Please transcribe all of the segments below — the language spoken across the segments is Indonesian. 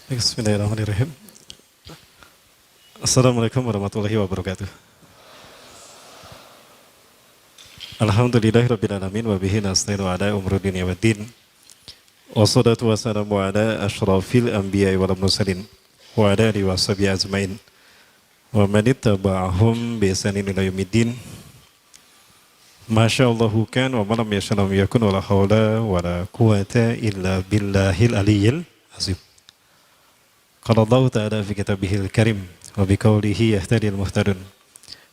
Bismillahirrahmanirrahim. Assalamualaikum warahmatullahi wabarakatuh. Alhamdulillahirabbil alamin wa bihi nasta'inu ala umuri dunya waddin. Wassalatu wassalamu ala asyrafil anbiya'i wal mursalin wa ala alihi washabihi ajmain. Wa man ittaba'ahum bi ihsanin ila yaumiddin. Masyaallahu kan wa man lam yasha' lam yakun wa la haula wa la quwwata illa billahil aliyyil azim. Qala Allah ta'ala fi kitabihil karim wa biqaulihi yahtadil muhtadun.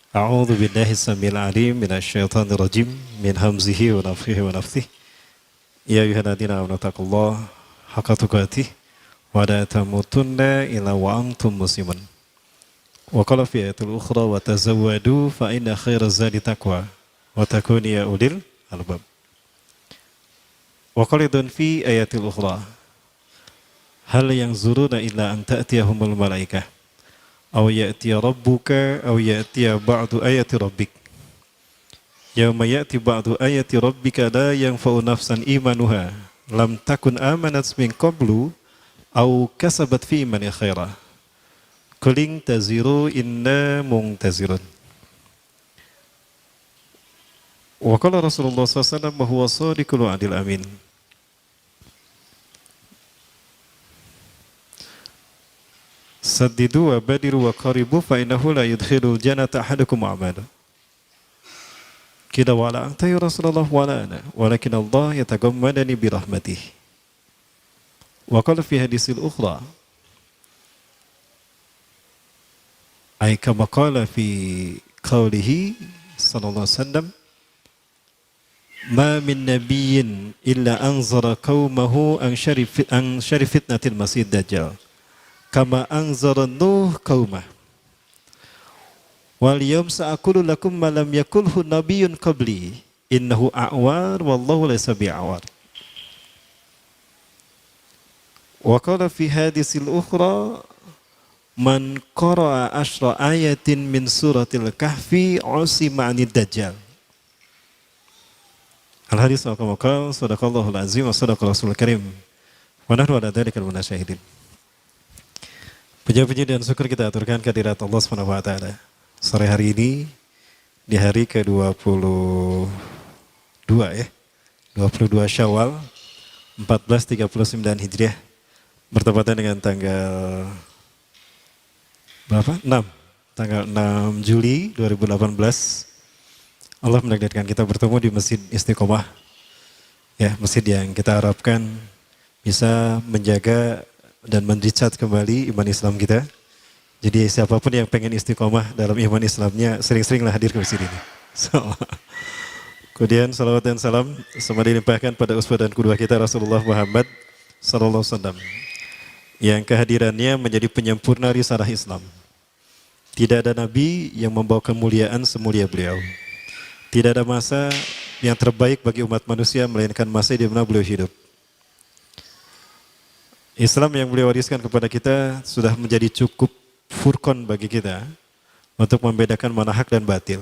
A'udzu billahi samil alim minasyaitonir rajim min hamzihi wa nafthihi wa nafthihi. Ya ayyuhalladzina amanu taqullaha haqqa tuqatih wa la tamutunna illa wa antum muslimun. Wa qala fi ayatil ukhra wa tazawwadu fa inna khairaz zadi taqwa wa takunu ya ulil albab. Wa qala fi ayatil ukhra hal yanzuruna illa an ta'tiyahumul malaikah aw ya'tiya rabbuka aw ya'tiya ba'du ayati rabbik yauma ya'ti ba'du ayati rabbika la yanfa'u nafsan imanuha lam takun amanat min qablu aw kasabat fi imani khaira qul taziru inna muntazirun. Wa qala Rasulullah sallallahu alaihi wasallam huwa shadiqul wa'dil amin. Saddidu wa badiru wa qaribu fa innahu la yudkhilul jannata ahadukum a'malu. Qila wa la anta ya Rasulullah wa la ana walakin Allah yatagammadani bi rahmatih. Wa qala fi hadisil ukhra ay kama qala fi qawlihi sallallahu alaihi wasallam ma min nabiyyin illa anzara qaumahu an syarif fitnatil masih dajjal kama anzara Nuh qaumah wal yawm sa'aqulu lakum ma lam yakulhu nabiyyun qabli innahu a'war wallahu laysa bi'awar. Wa qala fi hadisil ukhra man qara'a ashra ayatin min suratil kahfi usima 'anid dajjal. Al hadis wa kama qala sadaqallahul azim wa sadaqa rasulul karim wa nahnu ala dzalikal munasyahidin. Puji-puji dan syukur kita aturkan kehadirat Allah Subhanahu wa taala. Sore hari ini di hari ke-22 ya. 22 Syawal 1439 Hijriah bertepatan dengan tanggal berapa? 6. Tanggal 6 Juli 2018. Allah menakdirkan kita bertemu di Masjid Istiqomah. Ya, masjid yang kita harapkan bisa menjaga dan mendicat kembali iman Islam kita. Jadi siapapun yang pengen istiqomah dalam iman Islamnya, sering-seringlah hadir ke sini. Kemudian salawat dan salam semoga dilimpahkan pada uswah dan qudwah kita Rasulullah Muhammad sallallahu alaihi wasallam yang kehadirannya menjadi penyempurna risalah Islam. Tidak ada nabi yang membawa kemuliaan semulia beliau. Tidak ada masa yang terbaik bagi umat manusia melainkan masa di mana beliau hidup. Islam yang beliau wariskan kepada kita sudah menjadi cukup furqan bagi kita untuk membedakan mana hak dan batil.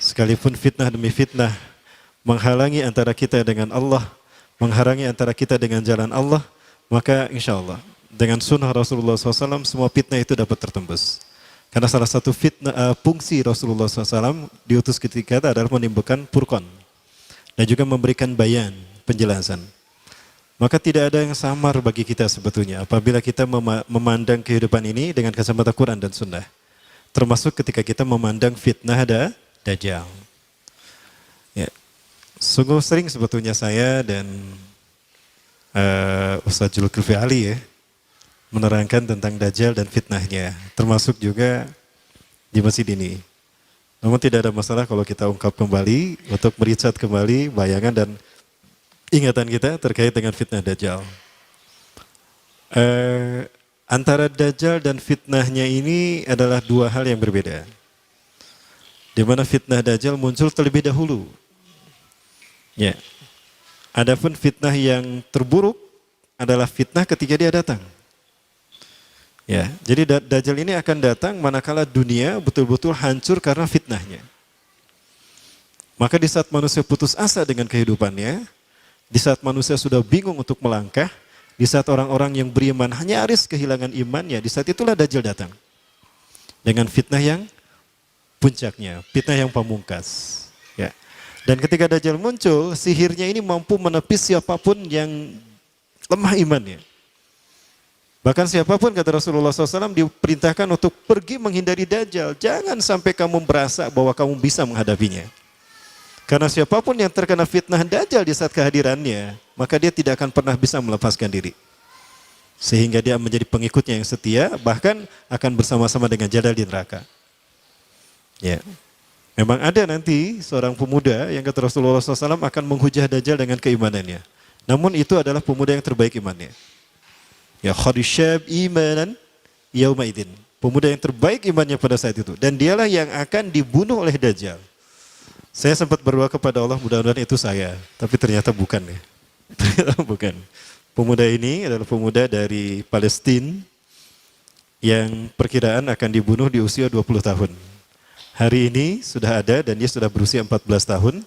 Sekalipun fitnah demi fitnah menghalangi antara kita dengan Allah, menghalangi antara kita dengan jalan Allah, maka insya Allah dengan sunnah Rasulullah SAW semua fitnah itu dapat tertembus. Karena salah satu fitnah fungsi Rasulullah SAW diutus ketika kita adalah menimbulkan furqan dan juga memberikan bayan, penjelasan. Maka tidak ada yang samar bagi kita sebetulnya apabila kita memandang kehidupan ini dengan kacamata Quran dan Sunnah. Termasuk ketika kita memandang fitnah Dajjal. Ya. Sungguh sering sebetulnya saya dan Ustaz Zulkifli Ali ya, menerangkan tentang Dajjal dan fitnahnya. Termasuk juga di masjid ini. Namun tidak ada masalah kalau kita ungkap kembali untuk mericat kembali bayangan dan ingatan kita terkait dengan fitnah Dajjal. Antara Dajjal dan fitnahnya ini adalah dua hal yang berbeda. Di mana fitnah Dajjal muncul terlebih dahulu. Ya. Adapun fitnah yang terburuk adalah fitnah ketika dia datang. Ya, jadi Dajjal ini akan datang manakala dunia betul-betul hancur karena fitnahnya. Maka di saat manusia putus asa dengan kehidupannya, di saat manusia sudah bingung untuk melangkah, Di saat orang-orang yang beriman nyaris kehilangan imannya, di saat itulah Dajjal datang. Dengan fitnah yang puncaknya, fitnah yang pamungkas. Ya. Dan ketika Dajjal muncul, sihirnya ini mampu menepis siapapun yang lemah imannya. Bahkan siapapun, kata Rasulullah SAW, diperintahkan untuk pergi menghindari Dajjal. Jangan sampai kamu merasa bahwa kamu bisa menghadapinya. Karena siapapun yang terkena fitnah Dajjal di saat kehadirannya, maka dia tidak akan pernah bisa melepaskan diri. Sehingga dia menjadi pengikutnya yang setia, bahkan akan bersama-sama dengan Dajjal di neraka. Ya. Memang ada nanti seorang pemuda yang kata Rasulullah SAW akan menghujah Dajjal dengan keimanannya. Namun itu adalah pemuda yang terbaik imannya. Ya, khadisyab imanan yaumaidin. Pemuda yang terbaik imannya pada saat itu. Dan dialah yang akan dibunuh oleh Dajjal. Saya sempat berdoa kepada Allah, mudah-mudahan itu saya. Tapi ternyata bukan ya. Ternyata bukan. Pemuda ini adalah pemuda dari Palestina yang perkiraan akan dibunuh di usia 20 tahun. Hari ini sudah ada dan dia sudah berusia 14 tahun.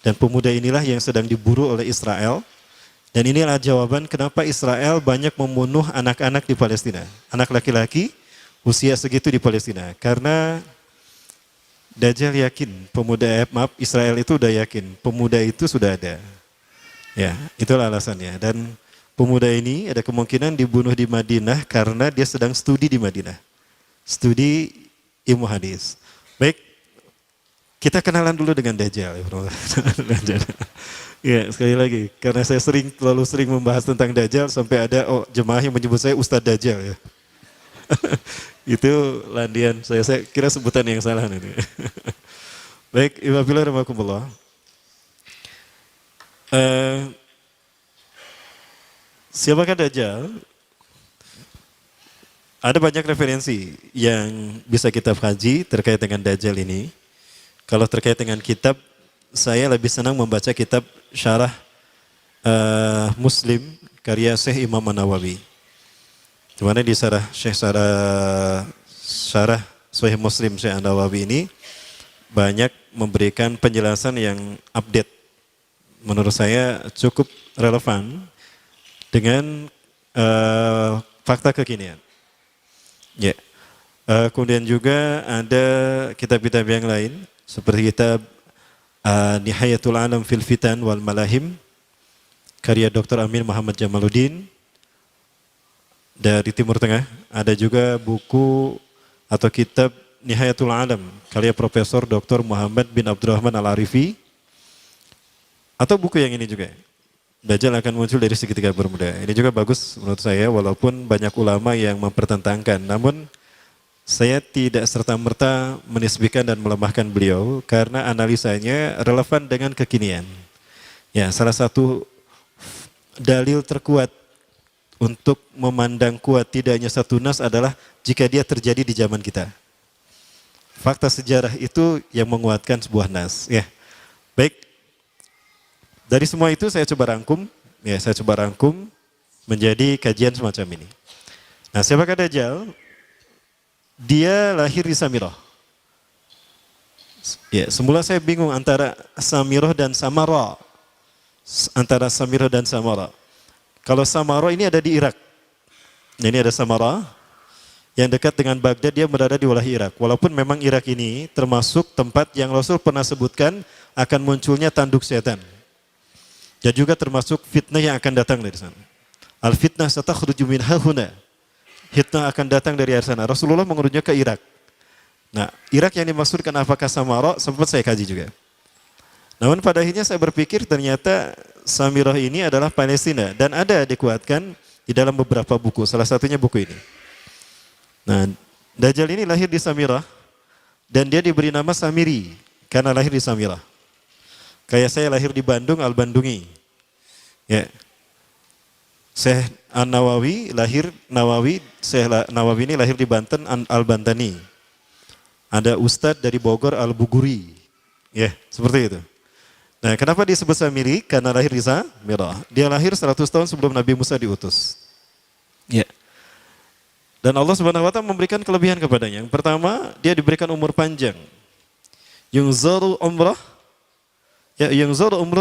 Dan pemuda inilah yang sedang diburu oleh Israel. Dan inilah jawaban kenapa Israel banyak membunuh anak-anak di Palestina. Anak laki-laki usia segitu di Palestina. Karena Dajjal yakin, Israel itu udah yakin, pemuda itu sudah ada. Ya, itulah alasannya. Dan pemuda ini ada kemungkinan dibunuh di Madinah karena dia sedang studi di Madinah. Studi ilmu hadis. Baik, kita kenalan dulu dengan Dajjal. Ya, sekali lagi, karena saya terlalu sering membahas tentang Dajjal sampai ada jemaah yang menyebut saya Ustadz Dajjal ya. Itu landian saya kira sebutan yang salah nanti. Baik, Iwabillah rahmatullah. Siapakah Dajjal? Ada banyak referensi yang bisa kita kaji terkait dengan Dajjal ini. Kalau terkait dengan kitab, saya lebih senang membaca kitab Syarah Muslim karya Syekh Imam An-Nawawi. Dimana di Syarah Sahih Muslim Syekh An-Nawawi ini banyak memberikan penjelasan yang update. Menurut saya cukup relevan dengan fakta kekinian. Ya. Kemudian juga ada kitab-kitab yang lain seperti kitab Nihayatul Alam fil Fitan wal Malahim karya Dr. Amin Muhammad Jamaluddin dari Timur Tengah. Ada juga buku atau kitab Nihayatul Alam karya Profesor Dr. Muhammad bin Abdurrahman Al-Arifi, atau buku yang ini juga, Dajjal akan muncul dari segitiga bermuda. Ini juga bagus menurut saya, walaupun banyak ulama yang mempertentangkan, namun saya tidak serta-merta menisbikan dan melemahkan beliau karena analisanya relevan dengan kekinian. Ya, salah satu dalil terkuat untuk memandang kuat tidak hanya satu nas adalah jika dia terjadi di zaman kita. Fakta sejarah itu yang menguatkan sebuah nas. Ya, baik. Dari semua itu saya coba rangkum menjadi kajian semacam ini. Nah, siapakah Dajjal? Dia lahir di Samirah. Ya, semula saya bingung antara Samirah dan Samara. Antara Samirah dan Samara. Kalau Samara ini ada di Irak. Ini ada Samara yang dekat dengan Baghdad, dia berada di wilayah Irak. Walaupun memang Irak ini termasuk tempat yang Rasul pernah sebutkan akan munculnya tanduk setan. Dan juga termasuk fitnah yang akan datang dari sana. Al-fitnah satakhruju min hahuna. Fitnah akan datang dari arah sana. Rasulullah mengurunya ke Irak. Nah, Irak yang dimaksudkan apakah Samara? Sempat saya kaji juga. Namun pada akhirnya saya berpikir ternyata Samirah ini adalah Palestina. Dan ada dikuatkan di dalam beberapa buku. Salah satunya buku ini. Nah, Dajjal ini lahir di Samirah. Dan dia diberi nama Samiri. Karena lahir di Samirah. Kayak saya lahir di Bandung, Al-Bandungi. Ya. Syekh An-Nawawi Syekh Nawawi ini lahir di Banten, Al-Bantani. Ada Ustadz dari Bogor, Al-Buguri. Ya, seperti itu. Nah, kenapa disebut Samiri? Karena lahir di Samirah. Dia lahir 100 tahun sebelum Nabi Musa diutus. Ya. Dan Allah Subhanahu wa taala memberikan kelebihan kepadanya. Yang pertama, dia diberikan umur panjang. Yungzaru umrah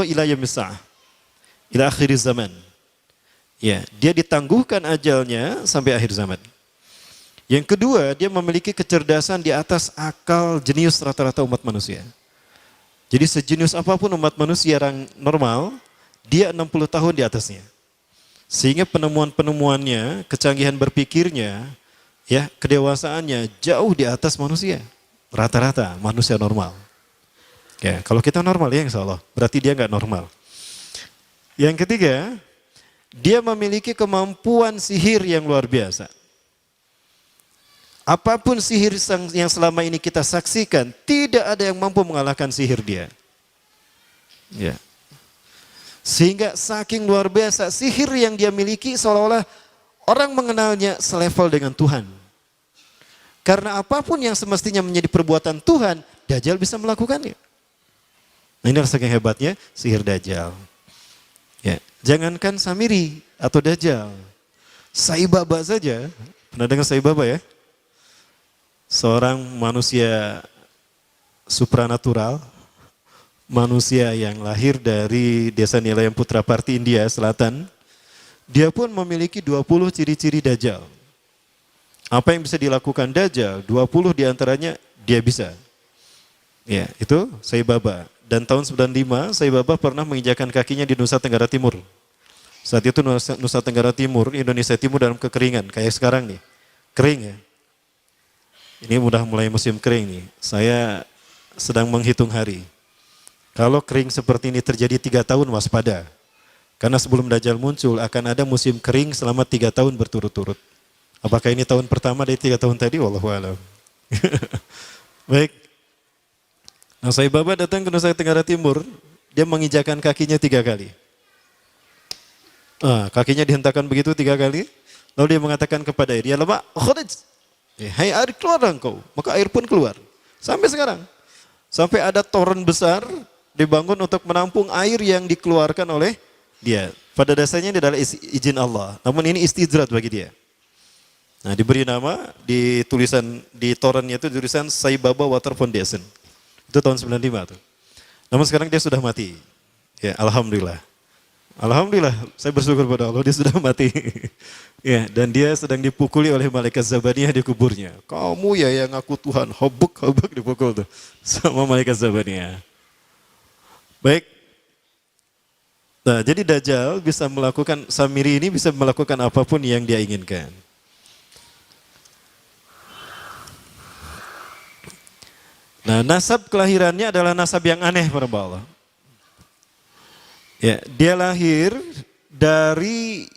ila yaumis sa'ah. Ila akhir zaman. Ya, dia ditangguhkan ajalnya sampai akhir zaman. Yang kedua, dia memiliki kecerdasan di atas akal jenius rata-rata umat manusia. Jadi sejenius apapun umat manusia yang normal, dia 60 tahun di atasnya. Sehingga penemuan-penemuannya, kecanggihan berpikirnya, ya, kedewasaannya jauh di atas manusia. Rata-rata manusia normal. Ya, kalau kita normal ya insya Allah, berarti dia nggak normal. Yang ketiga, dia memiliki kemampuan sihir yang luar biasa. Apapun sihir yang selama ini kita saksikan, tidak ada yang mampu mengalahkan sihir dia. Ya. Sehingga saking luar biasa sihir yang dia miliki seolah-olah orang mengenalnya selevel dengan Tuhan. Karena apapun yang semestinya menjadi perbuatan Tuhan, Dajjal bisa melakukannya. Nah, ini saking hebatnya sihir Dajjal. Ya, jangankan Samiri atau Dajjal, Sai Baba saja. Pernah dengar Sai Baba ya? Seorang manusia supranatural, manusia yang lahir dari desa Nilayam Putraparti India Selatan. Dia pun memiliki 20 ciri-ciri Dajjal. Apa yang bisa dilakukan Dajjal, 20 diantaranya dia bisa. Ya, itu Sai Baba. Dan tahun 95 Sai Baba pernah menginjakan kakinya di Nusa Tenggara Timur. Saat itu Nusa Tenggara Timur, Indonesia Timur dalam kekeringan. Kayak sekarang nih, kering ya. Ini udah mulai musim kering nih. Saya sedang menghitung hari. Kalau kering seperti ini terjadi 3 tahun waspada. Karena sebelum Dajjal muncul akan ada musim kering selama 3 tahun berturut-turut. Apakah ini tahun pertama dari 3 tahun tadi? Wallahu a'lam. Baik. Nah, Sai Baba datang ke Nusa Tenggara Timur, dia menginjakan kakinya 3 kali. Kakinya dihentakkan begitu 3 kali, lalu dia mengatakan kepada air, ya lama, hai air keluar engkau, maka air pun keluar. Sampai sekarang, sampai ada toren besar dibangun untuk menampung air yang dikeluarkan oleh dia. Pada dasarnya ini adalah izin Allah, namun ini istidrat bagi dia. Nah, diberi nama di tulisan di torennya itu tulisan Sai Baba Water Foundation. Itu tahun 95 tuh. Namun sekarang dia sudah mati. Ya, alhamdulillah. Alhamdulillah, saya bersyukur pada Allah dia sudah mati. Ya, dan dia sedang dipukuli oleh malaikat Zabaniyah di kuburnya. Kamu ya yang ngaku Tuhan, hobuk dipukul tuh sama malaikat Zabaniyah. Baik. Nah, jadi Dajjal bisa melakukan, Samiri ini bisa melakukan apapun yang dia inginkan. Nah, nasab kelahirannya adalah nasab yang aneh para Allah. Ya, dia lahir dari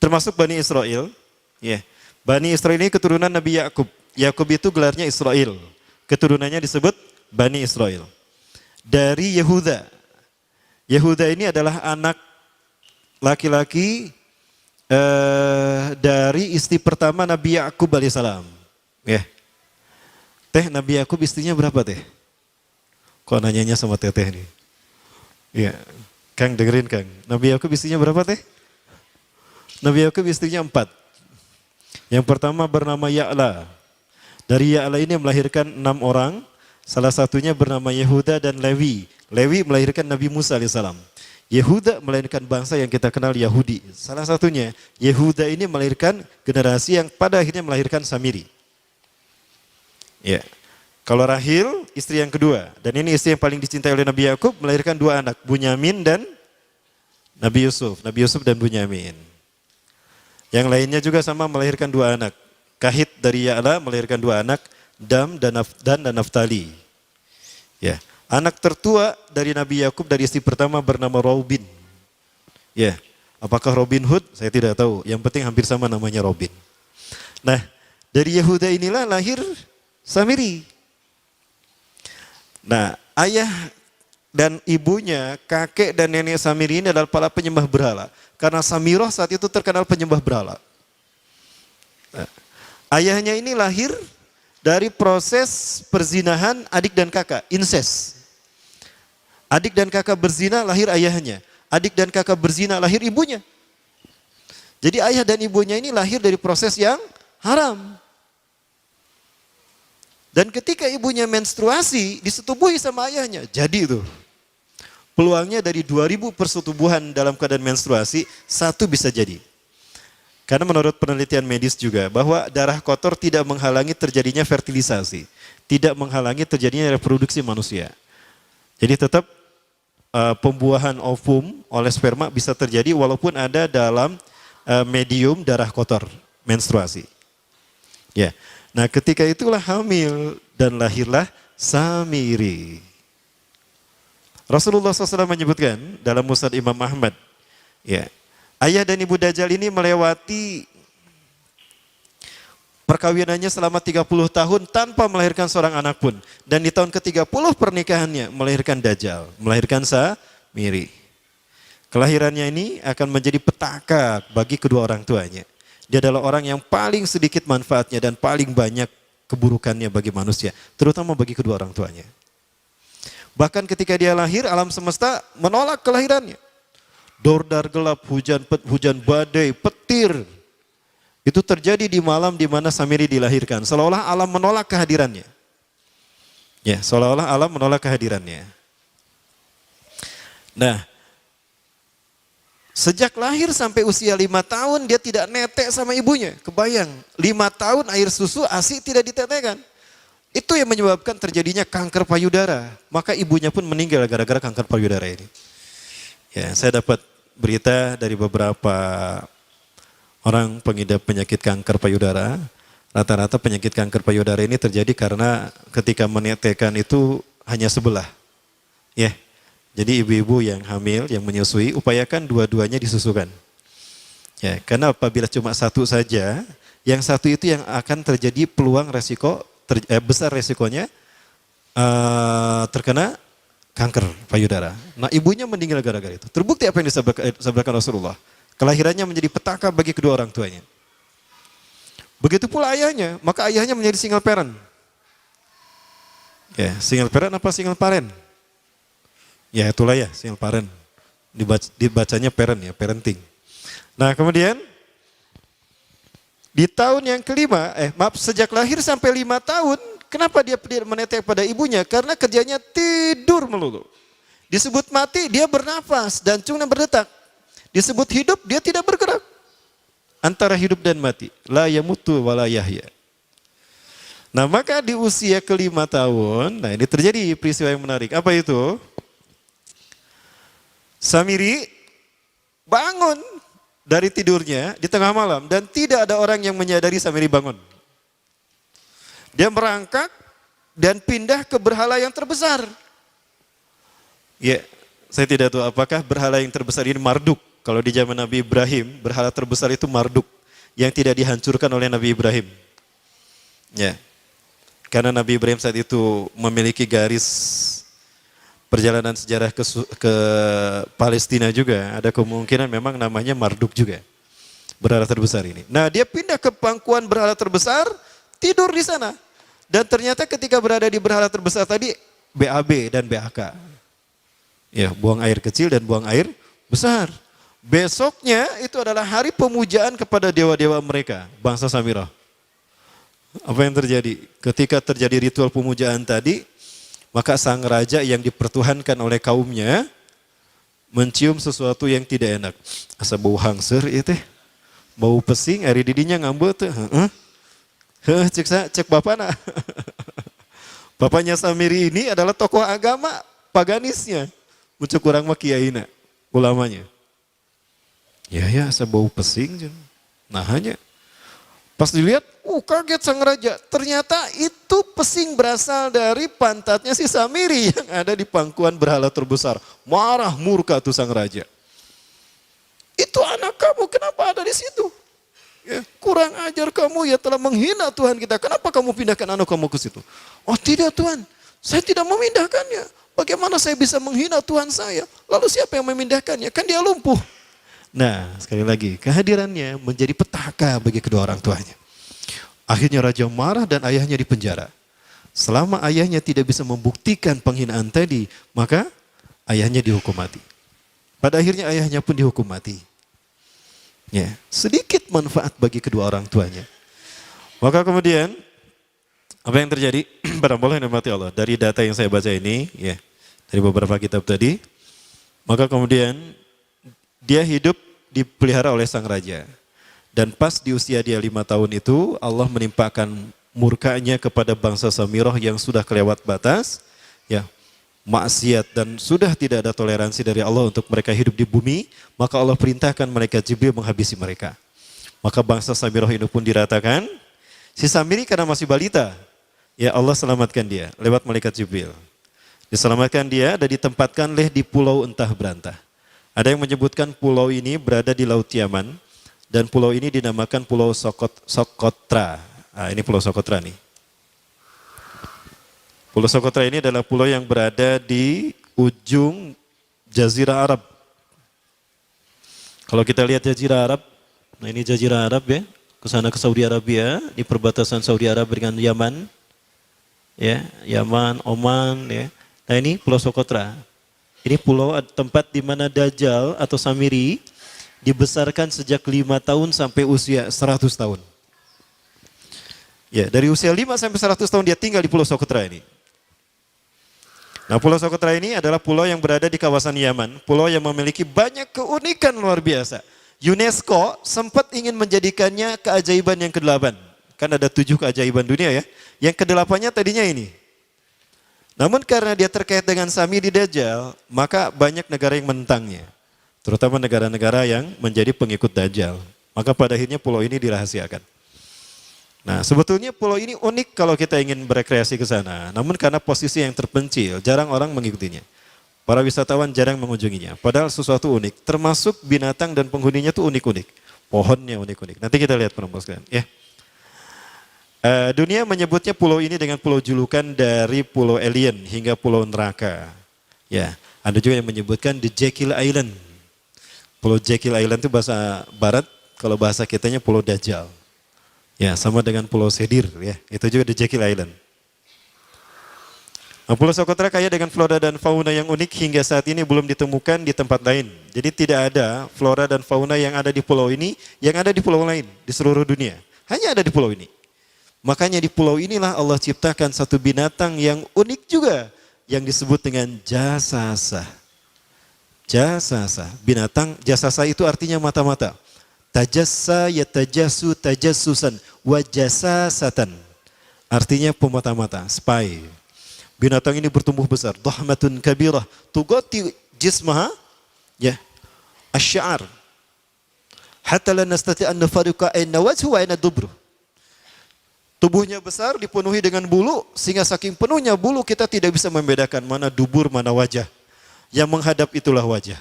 termasuk Bani Israel. Ya, Bani Israel ini keturunan Nabi Yakub. Yakub itu gelarnya Israel. Keturunannya disebut Bani Israel. Dari Yehuda. Yehuda ini adalah anak laki-laki dari istri pertama Nabi Yakub alaihissalam. Ya. Teh, Nabi Yakub istrinya berapa teh? Kok nanyanya sama teteh nih? Iya, Kang dengerin Kang. Nabi Yakub istrinya berapa teh? Nabi Yakub istrinya 4. Yang pertama bernama Ya'la. Dari Ya'la ini melahirkan 6 orang. Salah satunya bernama Yehuda dan Lewi. Lewi melahirkan Nabi Musa alaihissalam. Yehuda melahirkan bangsa yang kita kenal Yahudi. Salah satunya Yehuda ini melahirkan generasi yang pada akhirnya melahirkan Samiri. Ya, kalau Rahil istri yang kedua, dan ini istri yang paling dicintai oleh Nabi Yakub, melahirkan 2 anak, Bunyamin dan Nabi Yusuf dan Bunyamin. Yang lainnya juga sama melahirkan 2 anak, Kahit dari Ya'la melahirkan 2 anak, Dam dan Naftali. Ya, anak tertua dari Nabi Yakub dari istri pertama bernama Robin. Ya, apakah Robin Hood? Saya tidak tahu. Yang penting hampir sama namanya Robin. Nah, dari Yehuda inilah lahir Samiri. Nah, ayah dan ibunya, kakek dan nenek Samiri ini adalah para penyembah berhala. Karena Samiroh saat itu terkenal penyembah berhala. Nah, ayahnya ini lahir dari proses perzinahan adik dan kakak, incest. Adik dan kakak berzina lahir ayahnya. Adik dan kakak berzina lahir ibunya. Jadi ayah dan ibunya ini lahir dari proses yang haram. Dan ketika ibunya menstruasi, disetubuhi sama ayahnya. Jadi itu. peluangnya dari 2000 persetubuhan dalam keadaan menstruasi, 1 bisa jadi. Karena menurut penelitian medis juga, bahwa darah kotor tidak menghalangi terjadinya fertilisasi, tidak menghalangi terjadinya reproduksi manusia. Jadi tetap pembuahan ovum oleh sperma bisa terjadi walaupun ada dalam medium darah kotor, menstruasi. Ya, nah ketika itulah hamil dan lahirlah Samiri. Rasulullah SAW menyebutkan dalam Musnad Imam Ahmad, ya, ayah dan ibu Dajjal ini melewati perkawinannya selama 30 tahun tanpa melahirkan seorang anak pun. Dan di tahun ke-30 pernikahannya melahirkan Dajjal, melahirkan Samiri. Kelahirannya ini akan menjadi petaka bagi kedua orang tuanya. Dia adalah orang yang paling sedikit manfaatnya dan paling banyak keburukannya bagi manusia, terutama bagi kedua orang tuanya. Bahkan ketika dia lahir, alam semesta menolak kelahirannya. Dordar gelap, hujan badai, petir. Itu terjadi di malam di mana Samiri dilahirkan. Seolah-olah alam menolak kehadirannya. Ya, seolah-olah alam menolak kehadirannya. Nah, sejak lahir sampai usia 5 tahun dia tidak netek sama ibunya. Kebayang, 5 tahun air susu ASI tidak ditetekkan. Itu yang menyebabkan terjadinya kanker payudara. Maka ibunya pun meninggal gara-gara kanker payudara ini. Ya, saya dapat berita dari beberapa orang pengidap penyakit kanker payudara. Rata-rata penyakit kanker payudara ini terjadi karena ketika menetekkan itu hanya sebelah. Ya, jadi ibu-ibu yang hamil, yang menyusui, upayakan dua-duanya disusukan. Ya, karena apabila cuma satu saja, yang satu itu yang akan terjadi peluang resiko besar resikonya terkena kanker payudara. Nah, ibunya meninggal gara-gara itu. Terbukti apa yang disabdakan Rasulullah. Kelahirannya menjadi petaka bagi kedua orang tuanya. Begitu pula ayahnya, maka ayahnya menjadi single parent. Ya, single parent apa single parent? Ya, itulah ya, single parent. Dibacanya parent ya, parenting. Nah, kemudian di tahun yang kelima, sejak lahir sampai 5 tahun, kenapa dia menetek pada ibunya? Karena kerjanya tidur melulu. Disebut mati, dia bernafas dan cuma berdetak. Disebut hidup, dia tidak bergerak. Antara hidup dan mati. La yamutu wa la yahya. Nah, maka di usia ke-5 tahun, nah ini terjadi peristiwa yang menarik. Apa itu? Samiri bangun dari tidurnya di tengah malam dan tidak ada orang yang menyadari Samiri bangun. Dia merangkak dan pindah ke berhala yang terbesar. Ya, saya tidak tahu apakah berhala yang terbesar ini Marduk. Kalau di zaman Nabi Ibrahim, berhala terbesar itu Marduk yang tidak dihancurkan oleh Nabi Ibrahim. Ya. Karena Nabi Ibrahim saat itu memiliki garis perjalanan sejarah ke Palestina juga, ada kemungkinan memang namanya Marduk juga, berhala terbesar ini. Nah, dia pindah ke pangkuan berhala terbesar, tidur di sana. Dan ternyata ketika berada di berhala terbesar tadi, BAB dan BAK. Ya, buang air kecil dan buang air besar. Besoknya itu adalah hari pemujaan kepada dewa-dewa mereka, bangsa Samirah. Apa yang terjadi? Ketika terjadi ritual pemujaan tadi, maka sang raja yang dipertuhankan oleh kaumnya mencium sesuatu yang tidak enak. Asa bau hangser itu, bau pesing, ari didinya ngambut tuh. Cek bapana. Bapaknya Samiri ini adalah tokoh agama paganisnya. Muncul kurang mah kiaina, ulamanya. Ya asa bau pesing. Nah hanya. Pas dilihat, kaget sang raja. Ternyata itu pesing berasal dari pantatnya si Samiri yang ada di pangkuan berhala terbesar. Marah murka tuh sang raja. Itu anak kamu, kenapa ada di situ? Ya, kurang ajar kamu, ya telah menghina Tuhan kita. Kenapa kamu pindahkan anak kamu ke situ? Oh tidak Tuhan, saya tidak memindahkannya. Bagaimana saya bisa menghina Tuhan saya? Lalu siapa yang memindahkannya? Kan dia lumpuh. Nah, sekali lagi, kehadirannya menjadi petaka bagi kedua orang tuanya. Akhirnya raja marah dan ayahnya dipenjara. Selama ayahnya tidak bisa membuktikan penghinaan tadi, maka ayahnya dihukum mati. Pada akhirnya ayahnya pun dihukum mati. Ya, sedikit manfaat bagi kedua orang tuanya. Maka kemudian, apa yang terjadi? Barangkali yang dimati Allah. Dari data yang saya baca ini, ya, dari beberapa kitab tadi, Maka kemudian dia hidup dipelihara oleh sang raja. Dan pas di usia dia 5 tahun itu Allah menimpakan murkanya kepada bangsa Samirah yang sudah kelewat batas, ya, maksiat dan sudah tidak ada toleransi dari Allah untuk mereka hidup di bumi, maka Allah perintahkan malaikat Jibril menghabisi mereka. Maka bangsa Samirah ini pun diratakan. Si Samiri karena masih balita, ya Allah selamatkan dia lewat malaikat Jibril. Diselamatkan dia dan ditempatkan di pulau entah berantah. Ada yang menyebutkan pulau ini berada di Laut Yaman dan pulau ini dinamakan Pulau Sokotra. Nah, ini Pulau Sokotra nih. Pulau Sokotra ini adalah pulau yang berada di ujung Jazirah Arab. Kalau kita lihat Jazirah Arab, nah ini Jazirah Arab ya, ke sana ke Saudi Arabia, di perbatasan Saudi Arab dengan Yaman, ya, Yaman, Oman, ya. Nah ini Pulau Sokotra. Ini pulau tempat di mana Dajjal atau Samiri dibesarkan sejak 5 tahun sampai usia 100 tahun. Ya, dari usia 5 sampai 100 tahun dia tinggal di Pulau Sokotra ini. Nah, Pulau Sokotra ini adalah pulau yang berada di kawasan Yaman, pulau yang memiliki banyak keunikan luar biasa. UNESCO sempat ingin menjadikannya keajaiban yang ke-8. Kan ada 7 keajaiban dunia ya. Yang ke-8-nya tadinya ini. Namun karena dia terkait dengan Samiri Dajjal, maka banyak negara yang menentangnya. Terutama negara-negara yang menjadi pengikut Dajjal. Maka pada akhirnya pulau ini dirahasiakan. Nah, sebetulnya pulau ini unik kalau kita ingin berekreasi ke sana. Namun karena posisi yang terpencil, jarang orang mengikutinya. Para wisatawan jarang mengunjunginya. Padahal sesuatu unik, termasuk binatang dan penghuninya tuh unik-unik. Pohonnya unik-unik. Nanti kita lihat penumpang sekalian. Ya. Dunia menyebutnya pulau ini dengan pulau julukan dari pulau alien hingga pulau neraka. Ya, ada juga yang menyebutkan The Jekyll Island. Pulau Jekyll Island itu bahasa barat, kalau bahasa kitanya Pulau Dajjal. Ya, sama dengan Pulau Sedir ya. Itu juga The Jekyll Island. Nah, Pulau Sokotra kaya dengan flora dan fauna yang unik hingga saat ini belum ditemukan di tempat lain. Jadi tidak ada flora dan fauna yang ada di pulau ini yang ada di pulau lain di seluruh dunia. Hanya ada di pulau ini. Makanya di pulau inilah Allah ciptakan satu binatang yang unik juga yang disebut dengan jasasa. Jasasa, binatang jasasa itu artinya mata-mata. Tajassa yatajassu tajassusan wa jasasatan. Artinya pemata-mata, spy. Binatang ini bertumbuh besar, dhahmatun kabirah, tugati jismaha ya asy'ar. Hatta la nastati an nafariqa ayna wajhu wa ayna dubru. Tubuhnya besar dipenuhi dengan bulu sehingga saking penuhnya bulu kita tidak bisa membedakan mana dubur mana wajah. Yang menghadap itulah wajah.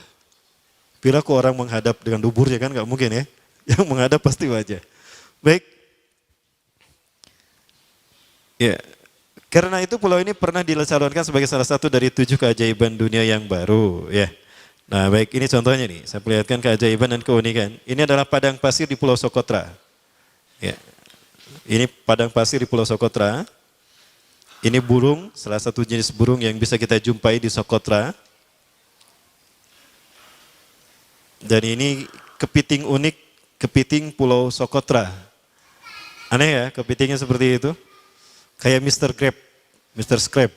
Bila kok orang menghadap dengan duburnya kan nggak mungkin ya. Yang menghadap pasti wajah. Baik. Ya. Karena itu pulau ini pernah dilesarkan sebagai salah satu dari 7 keajaiban dunia yang baru ya. Nah, baik ini contohnya nih, saya perlihatkan keajaiban dan keunikan. Ini adalah padang pasir di Pulau Sokotra. Ya. Ini padang pasir di Pulau Sokotra. Ini burung, salah satu jenis burung yang bisa kita jumpai di Sokotra. Dan ini kepiting unik, kepiting Pulau Sokotra. Aneh ya, kepitingnya seperti itu. Kayak Mr. Crab, Mr. Scrab.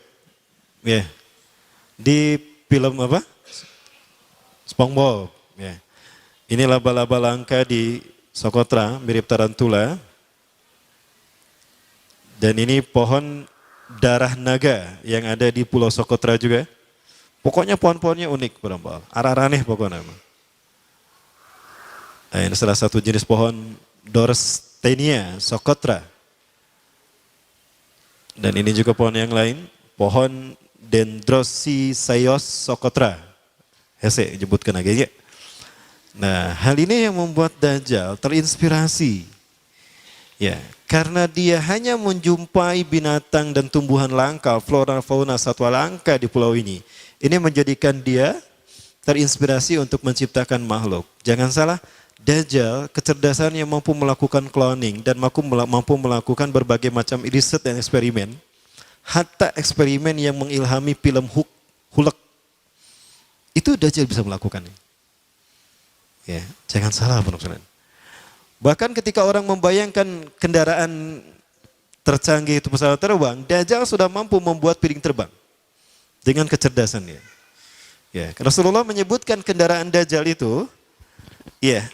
Ya. Yeah. Di film apa? SpongeBob. Ya. Yeah. Ini laba-laba langka di Sokotra, mirip tarantula. Dan ini pohon darah naga yang ada di Pulau Sokotra juga. Pokoknya pohon-pohonnya unik, berambal. Arah-arah pokoknya. Nah, ini salah satu jenis pohon Dorstenia Sokotra. Dan ini juga pohon yang lain, pohon Dendrosisaios Sokotra. Hese menyebutkan agaknya. Nah, hal ini yang membuat Dajjal terinspirasi. Ya, karena dia hanya menjumpai binatang dan tumbuhan langka, flora, fauna, satwa langka di pulau ini. Ini menjadikan dia terinspirasi untuk menciptakan makhluk. Jangan salah, Dajjal kecerdasannya mampu melakukan cloning dan mampu melakukan berbagai macam riset dan eksperimen. Hatta eksperimen yang mengilhami film Hulk. Itu Dajjal bisa melakukannya. Ya, jangan salah penuh. Bahkan ketika orang membayangkan kendaraan tercanggih itu pesawat terbang, Dajjal sudah mampu membuat piring terbang dengan kecerdasannya. Ya, Rasulullah menyebutkan kendaraan Dajjal itu, ya,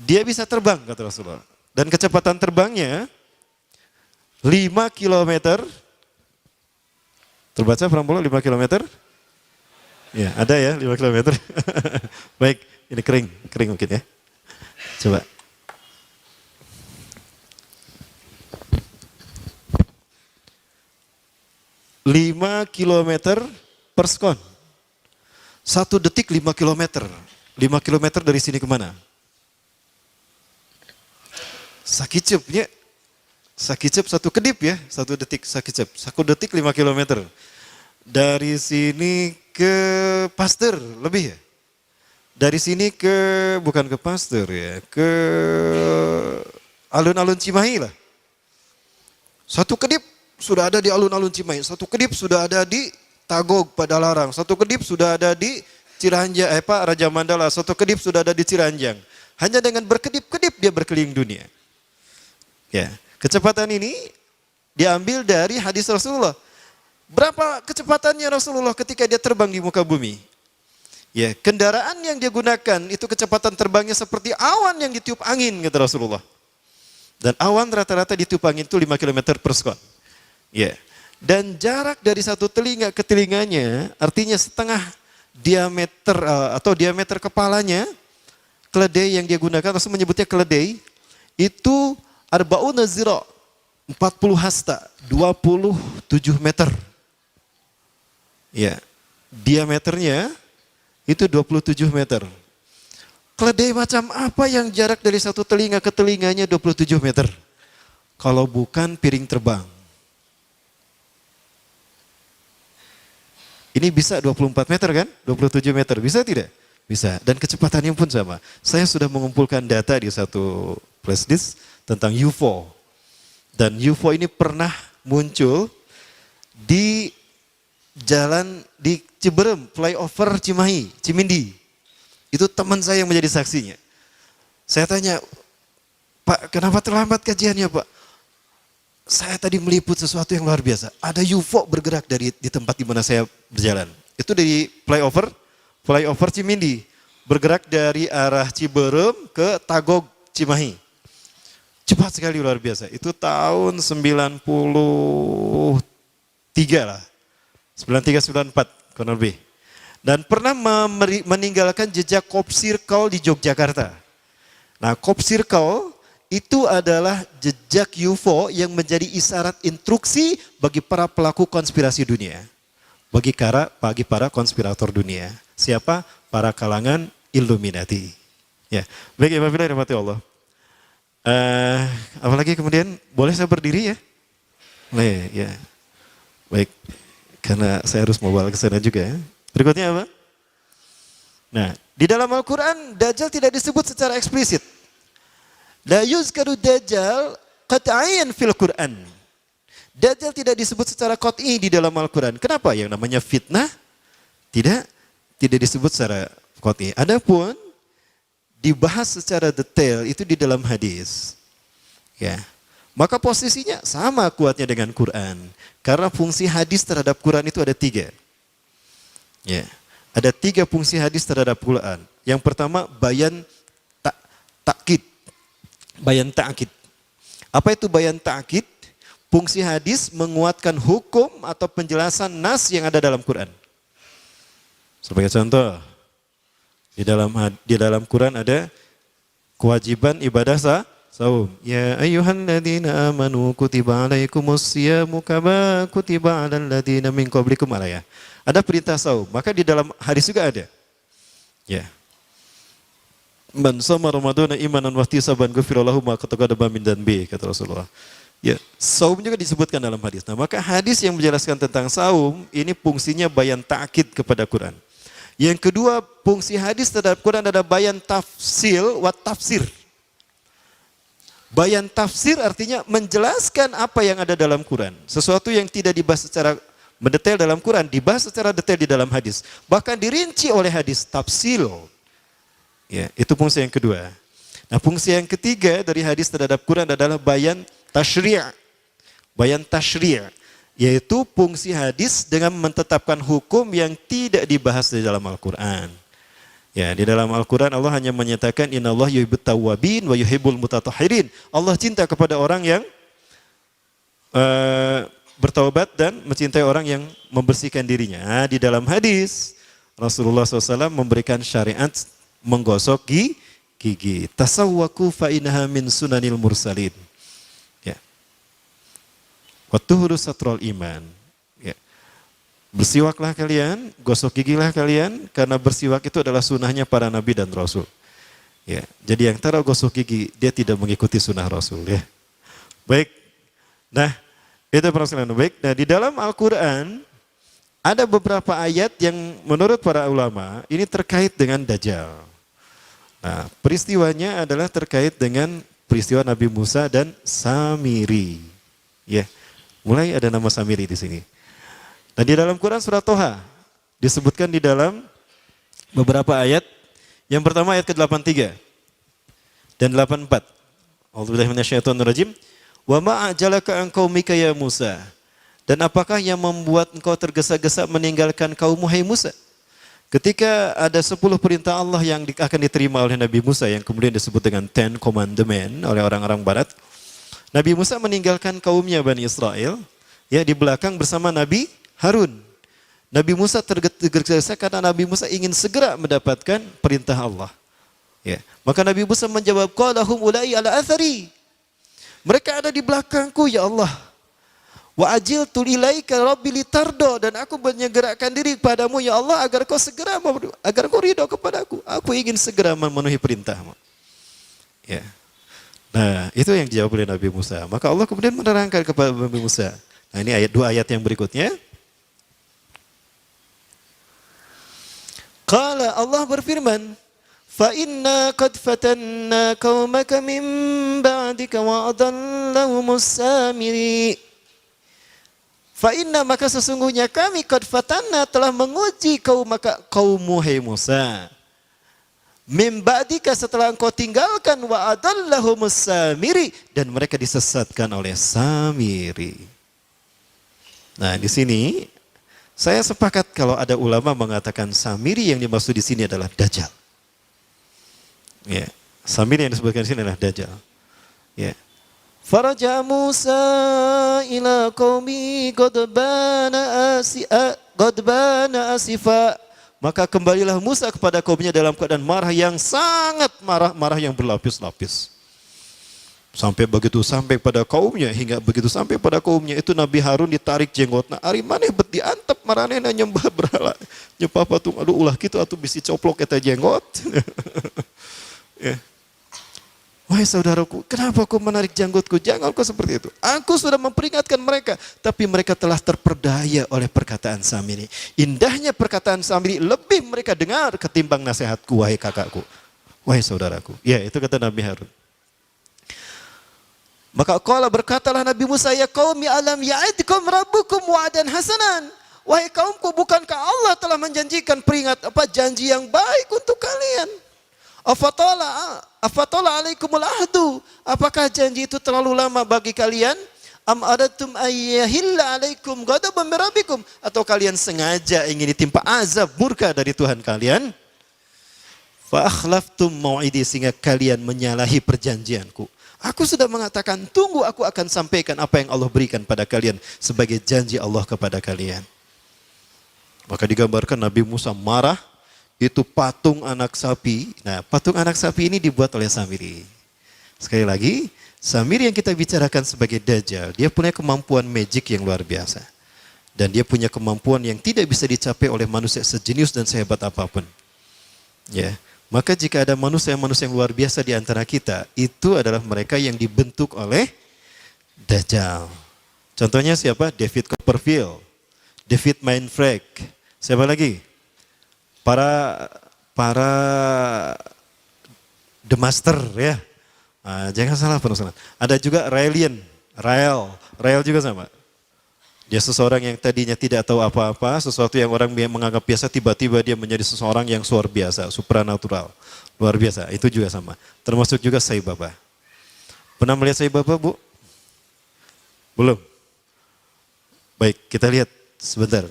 dia bisa terbang kata Rasulullah. Dan kecepatan terbangnya 5 kilometer. Terbaca Prambola 5 kilometer? Ya, ada ya 5 kilometer. Baik, ini kering mungkin ya. Coba. Lima kilometer per sekon. 1 detik 5 kilometer. 5 kilometer dari sini kemana? Sakicep 1 kedip ya, 1 detik sakicep. 1 detik 5 kilometer. Dari sini ke Pasteur lebih ya. Dari sini ke, bukan ke Pasteur ya, ke alun-alun Cimahi lah. 1 kedip sudah ada di alun-alun Cimahi, 1 kedip sudah ada di Tagog Padalarang, 1 kedip sudah ada di Ciranjang, Raja Mandala, 1 kedip sudah ada di Ciranjang. Hanya dengan berkedip-kedip dia berkeliling dunia. Ya, kecepatan ini diambil dari hadis Rasulullah. Berapa kecepatannya Rasulullah ketika dia terbang di muka bumi? Ya, kendaraan yang dia gunakan itu kecepatan terbangnya seperti awan yang ditiup angin kata Rasulullah. Dan awan rata-rata ditiup angin itu 5 km per sekon. Ya. Dan jarak dari satu telinga ke telinganya artinya setengah diameter atau diameter kepalanya, keledai yang dia gunakan, Rasul menyebutnya keledai, itu arba'una zira, 40 hasta, 27 meter. Ya, diameternya itu 27 meter. Keledai macam apa yang jarak dari satu telinga ke telinganya 27 meter? Kalau bukan piring terbang. Ini bisa 24 meter kan? 27 meter, bisa tidak? Bisa, dan kecepatannya pun sama. Saya sudah mengumpulkan data di satu flash disk tentang UFO. Dan UFO ini pernah muncul di jalan di Ciberem, flyover Cimahi, Cimindi. Itu teman saya yang menjadi saksinya. Saya tanya, Pak, kenapa terlambat kajiannya, Pak? Saya tadi meliput sesuatu yang luar biasa. Ada UFO bergerak di tempat di mana saya berjalan. Itu dari flyover Cimindi. Bergerak dari arah Ciberem ke Tagog Cimahi. Cepat sekali, luar biasa. Itu tahun 93 lah. 93-94 kurang lebih. Dan pernah meninggalkan jejak Cop Circle di Yogyakarta. Nah, Cop Circle itu adalah jejak UFO yang menjadi isyarat instruksi bagi para pelaku konspirasi dunia. Bagi para konspirator dunia. Siapa? Para kalangan Illuminati. Ya, baik, apabila dirahmati Allah. Apalagi kemudian, boleh saya berdiri ya? Boleh, ya. Baik, karena saya harus mau balik ke sana juga ya. Berikutnya apa? Nah, di dalam Al-Quran, Dajjal tidak disebut secara eksplisit. La yuzkaru Dajjal qat'ayan fil Quran. Dajjal tidak disebut secara qat'i di dalam Al-Quran. Kenapa? Yang namanya fitnah tidak disebut secara qat'i. Adapun dibahas secara detail itu di dalam hadis. Ya. Maka posisinya sama kuatnya dengan Quran. Karena fungsi hadis terhadap Quran itu ada 3. Ya. Ada 3 fungsi hadis terhadap Quran. Yang pertama bayan ta'kid. Bayan ta'kid. Apa itu bayan ta'kid? Fungsi hadis menguatkan hukum atau penjelasan nas yang ada dalam Quran. Sebagai contoh, di dalam Quran ada kewajiban ibadah saum. Ya ayyuhalladzina amanu kutiba alaikumusyamu kama kutiba alal ladzina min qablikum ya. Ada perintah saum, maka di dalam hadis juga ada. Ya. Man shoma ramadhana imanan wa ihtisaban ghufira lahu ma taqaddama min dhanbi, kata Rasulullah. Ya, saum juga disebutkan dalam hadis. Nah, maka hadis yang menjelaskan tentang saum ini fungsinya bayan ta'kid kepada Quran. Yang kedua, fungsi hadis terhadap Quran adalah bayan tafsil wa tafsir. Bayan tafsir artinya menjelaskan apa yang ada dalam Quran. Sesuatu yang tidak dibahas secara mendetail dalam Quran, dibahas secara detail di dalam hadis. Bahkan dirinci oleh hadis, tafsil. Ya, itu fungsi yang kedua. Nah, fungsi yang ketiga dari hadis terhadap Quran adalah bayan tasyri'. Bayan tasyri'. Yaitu fungsi hadis dengan menetapkan hukum yang tidak dibahas di dalam Al-Quran. Ya, di dalam Al-Quran Allah hanya menyatakan innallaha yuhibbut tawwabin wa yuhibbul mutatahhirin. Allah cinta kepada orang yang bertaubat dan mencintai orang yang membersihkan dirinya. Nah, di dalam hadis Rasulullah SAW memberikan syariat menggosok gigi. Tasawwaku fa innaha min sunanil mursalin. Ya. Wa tuhuru satrul iman. Ya. Bersiwaklah kalian, gosok gigilah kalian karena bersiwak itu adalah sunahnya para nabi dan rasul. Ya. Jadi yang taruh gosok gigi dia tidak mengikuti sunnah Rasul ya. Baik. Nah, itu permasalahan baik. Nah, di dalam Al-Quran ada beberapa ayat yang menurut para ulama ini terkait dengan Dajjal. Nah, peristiwanya adalah terkait dengan peristiwa Nabi Musa dan Samiri. Ya, mulai ada nama Samiri di sini. Nah, di dalam Quran surat Toha disebutkan di dalam beberapa ayat. Yang pertama ayat ke-83 dan 84. A'udzubillahi minasyaitonirrajim. Wa ma'ajalaka an qaumika ya Musa. Dan apakah yang membuat engkau tergesa-gesa meninggalkan kaum hai Musa? Ketika ada 10 perintah Allah yang akan diterima oleh Nabi Musa yang kemudian disebut dengan Ten Commandment oleh orang-orang barat. Nabi Musa meninggalkan kaumnya Bani Israel ya di belakang bersama Nabi Harun. Nabi Musa tergesa-gesa karena Nabi Musa ingin segera mendapatkan perintah Allah. Ya. Maka Nabi Musa menjawab, qalahum ulai ala athari. Mereka ada di belakangku ya Allah. Wa ajiltu ilaika rabbi litardo, dan aku menyegerakan diri padamu ya Allah agar kau segera agar kau ridho kepadaku. Aku ingin segera memenuhi perintahmu. Ya. Nah, itu yang dijawab oleh Nabi Musa. Maka Allah kemudian menerangkan kepada Nabi Musa. Nah, ini dua ayat yang berikutnya. Qala Allah berfirman, fa inna qad fatanna qaumaka min ba'dika wa adallahumus samiri. Fa inna, maka sesungguhnya kami qad fatanna telah menguji kaummu hai Musa. Min ba'dika, setelah engkau tinggalkan, wa adallahumus samiri, dan mereka disesatkan oleh Samiri. Nah, di sini saya sepakat kalau ada ulama mengatakan Samiri yang dimaksud di sini adalah Dajjal. Ya, Samiri yang disebutkan di sini adalah Dajjal. Ya. Faraja Musa ila qaumi ghadbana asifa. Maka kembalilah Musa kepada kaumnya dalam keadaan marah yang sangat marah yang berlapis-lapis. Sampai pada kaumnya, hingga begitu sampai pada kaumnya itu Nabi Harun ditarik jenggotna. Ari maneh bet diantep maranehna nyembah berhala. Nyembah patung, aduh ulah kitu atuh bisi coplok eta jenggot. Ya. Wahai saudaraku, kenapa kau menarik jenggotku? Jangan kau seperti itu. Aku sudah memperingatkan mereka, tapi mereka telah terperdaya oleh perkataan Samiri. Indahnya perkataan Samiri lebih mereka dengar ketimbang nasihatku, wahai kakakku, wahai saudaraku. Ya, itu kata Nabi Harun. Maka qala, berkatalah Nabi Musa, ya qaumi alam ya'idkum rabbukum wa'dan hasanan. Wahai kaumku, bukankah Allah telah menjanjikan janji yang baik untuk kalian? Afatola alaikumul ahdu. Apakah janji itu terlalu lama bagi kalian? Am adatum ayyahilla alaikum ghadabun min rabbikum. Atau kalian sengaja ingin ditimpa azab murka dari Tuhan kalian? Fa akhlaftum mau'idi, sehingga kalian menyalahi perjanjianku. Aku sudah mengatakan, tunggu aku akan sampaikan apa yang Allah berikan pada kalian sebagai janji Allah kepada kalian. Maka digambarkan Nabi Musa marah, itu patung anak sapi. Nah, patung anak sapi ini dibuat oleh Samiri. Sekali lagi, Samiri yang kita bicarakan sebagai Dajjal, dia punya kemampuan magic yang luar biasa. Dan dia punya kemampuan yang tidak bisa dicapai oleh manusia sejenius dan sehebat apapun. Ya. Maka jika ada manusia-manusia yang luar biasa di antara kita, itu adalah mereka yang dibentuk oleh Dajjal. Contohnya siapa? David Copperfield, David Mindfreak. Siapa lagi? Para The Master ya. Nah, jangan salah penulisan. Ada juga Rael juga sama. Dia seseorang yang tadinya tidak tahu apa-apa, sesuatu yang orang menganggap biasa, tiba-tiba dia menjadi seseorang yang luar biasa, supranatural, luar biasa. Itu juga sama. Termasuk juga Sai Baba. Pernah melihat Sai Baba, Bu? Belum? Baik, kita lihat sebentar